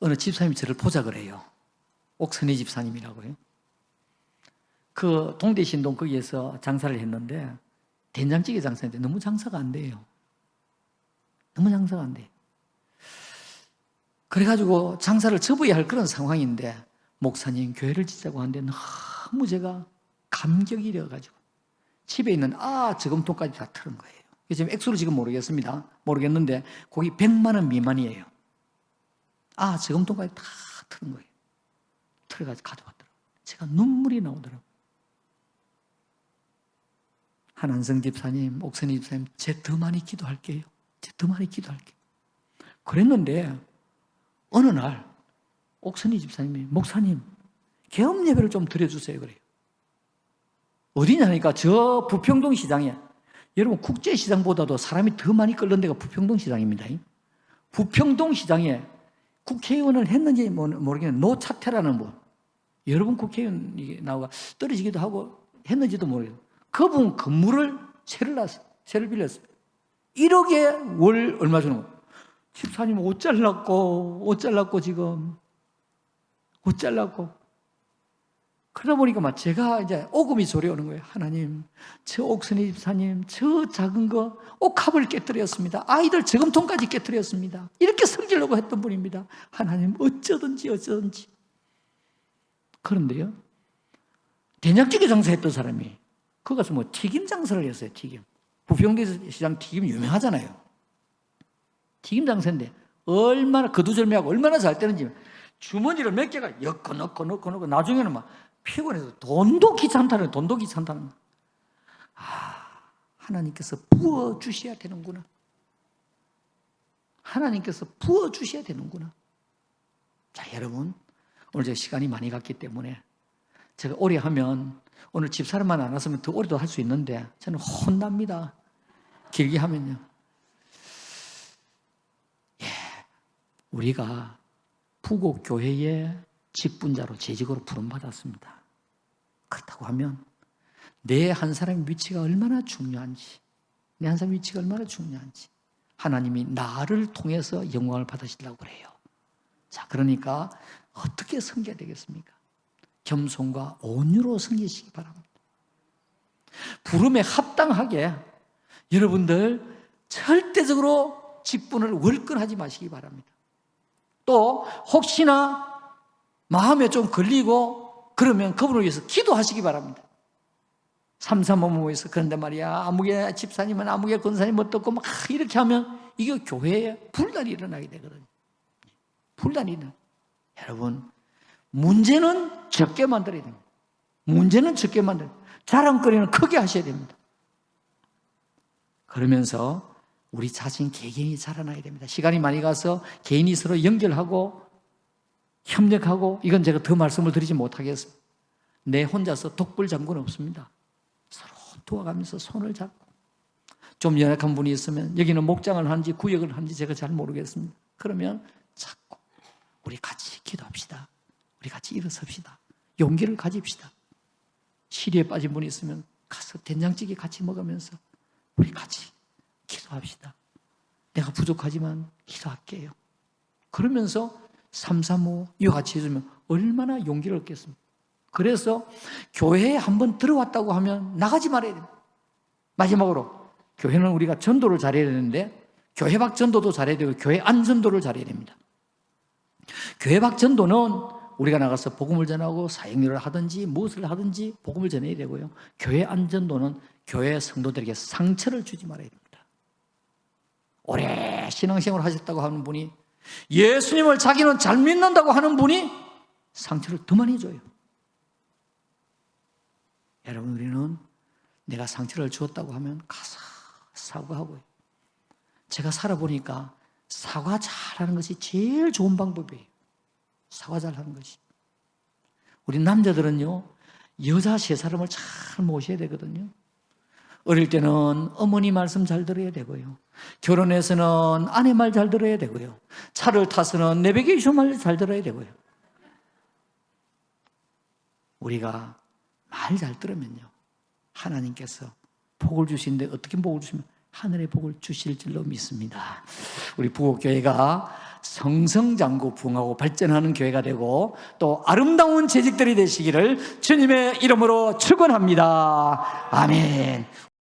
S2: 어느 집사님이 저를 포작을 해요. 옥선희 집사님이라고요. 그 동대신동 거기에서 장사를 했는데 된장찌개 장사인데 너무 장사가 안 돼요. 너무 장사가 안 돼요. 그래가지고 장사를 접어야 할 그런 상황인데 목사님 교회를 짓자고 하는데 너무 제가 감격이 되어가지고 집에 있는 저금통까지 다 틀은 거예요. 지금 액수를 지금 모르겠습니다. 모르겠는데 거기 100만 원 미만이에요. 저금통까지 다 틀은 거예요. 틀어가지고 가져왔더라고요. 제가 눈물이 나오더라고요. 한한성 집사님, 옥선희 집사님, 제 더 많이 기도할게요. 제 더 많이 기도할게요. 그랬는데 어느 날 옥선희 집사님이 목사님 개업 예배를 좀 드려주세요 그래요. 어디냐니까 저 부평동 시장에, 여러분 국제시장보다도 사람이 더 많이 끓는 데가 부평동 시장입니다. 부평동 시장에 국회의원을 했는지 모르겠는데 노차태라는 분, 여러분 국회의원 나오가 떨어지기도 하고 했는지도 모르겠어요. 그분 건물을 세를 빌렸어요. 1억에 월 얼마 주는 거예요. 집사님 옷 잘랐고 지금 옷 잘랐고. 그러다 보니까 제가 이제 오금이 소리 오는 거예요. 하나님, 저 옥선희 집사님 저 작은 거 옥합을 깨뜨렸습니다. 아이들 저금통까지 깨뜨렸습니다. 이렇게 섬기려고 했던 분입니다. 하나님 어쩌든지. 그런데요, 된장찌개 장사했던 사람이 거기 가서 튀김 장사를 했어요. 튀김. 부평시장 튀김 유명하잖아요. 튀김 장사인데 얼마나 거두절미하고 얼마나 잘 되는지 주머니를 몇 개가 넣고 나중에는 막 피곤해서 돈도 귀찮다는 거예요. 하나님께서 부어주셔야 되는구나. 하나님께서 부어주셔야 되는구나. 자, 여러분, 오늘 제가 시간이 많이 갔기 때문에 제가 오래 하면 오늘 집사람만 안 왔으면 더 오래도 할 수 있는데 저는 혼납니다. 길게 하면요. 우리가 부곡교회의 직분자로 재직으로 부름받았습니다. 그렇다고 하면 내 한 사람의 위치가 얼마나 중요한지, 하나님이 나를 통해서 영광을 받으시려고 그래요. 자, 그러니까 어떻게 섬겨야 되겠습니까? 겸손과 온유로 섬기시기 바랍니다. 부름에 합당하게 여러분들 절대적으로 직분을 월권하지 마시기 바랍니다. 또 혹시나 마음에 좀 걸리고 그러면 그분을 위해서 기도하시기 바랍니다. 삼삼오모에서 그런데 말이야, 아무개 집사님은 아무개 권사님 어떻고 막 이렇게 하면 이게 교회에 분란이 일어나게 되거든요. 불단이다. 여러분, 문제는 적게 만들어야 됩니다. 문제는 적게 만들어야 됩니다. 자랑거리는 크게 하셔야 됩니다. 그러면서 우리 자신 개개인이 자라나야 됩니다. 시간이 많이 가서 개인이 서로 연결하고 협력하고, 이건 제가 더 말씀을 드리지 못하겠습니다. 내 혼자서 독불장군은 없습니다. 서로 도와가면서 손을 잡고, 좀 연약한 분이 있으면 여기는 목장을 하는지 구역을 하는지 제가 잘 모르겠습니다. 그러면 자꾸 우리 같이 기도합시다. 우리 같이 일어섭시다. 용기를 가집시다. 시리에 빠진 분이 있으면 가서 된장찌개 같이 먹으면서 우리 같이 기도합시다. 내가 부족하지만 기도할게요. 그러면서 335 이와 같이 해주면 얼마나 용기를 얻겠습니까? 그래서 교회에 한번 들어왔다고 하면 나가지 말아야 됩니다. 마지막으로, 교회는 우리가 전도를 잘해야 되는데 교회 밖 전도도 잘해야 되고 교회 안 전도를 잘해야 됩니다. 교회 밖 전도는 우리가 나가서 복음을 전하고 사역일을 하든지 무엇을 하든지 복음을 전해야 되고요. 교회 안 전도는 교회 성도들에게 상처를 주지 말아야 됩니다. 오래 신앙생활을 하셨다고 하는 분이, 예수님을 자기는 잘 믿는다고 하는 분이 상처를 더 많이 줘요. 여러분, 우리는 내가 상처를 주었다고 하면 가서 사과하고요. 제가 살아보니까 사과 잘하는 것이 제일 좋은 방법이에요. 사과 잘하는 것이. 우리 남자들은요, 여자 세 사람을 잘 모셔야 되거든요. 어릴 때는 어머니 말씀 잘 들어야 되고요. 결혼해서는 아내 말 잘 들어야 되고요. 차를 타서는 내비게이션 말 잘 들어야 되고요. 우리가 말 잘 들으면요, 하나님께서 복을 주시는데, 어떻게 복을 주시면 하늘의 복을 주실 줄로 믿습니다. 우리 부곡교회가 성성장구 부흥하고 발전하는 교회가 되고 또 아름다운 재직들이 되시기를 주님의 이름으로 축원합니다. 아멘.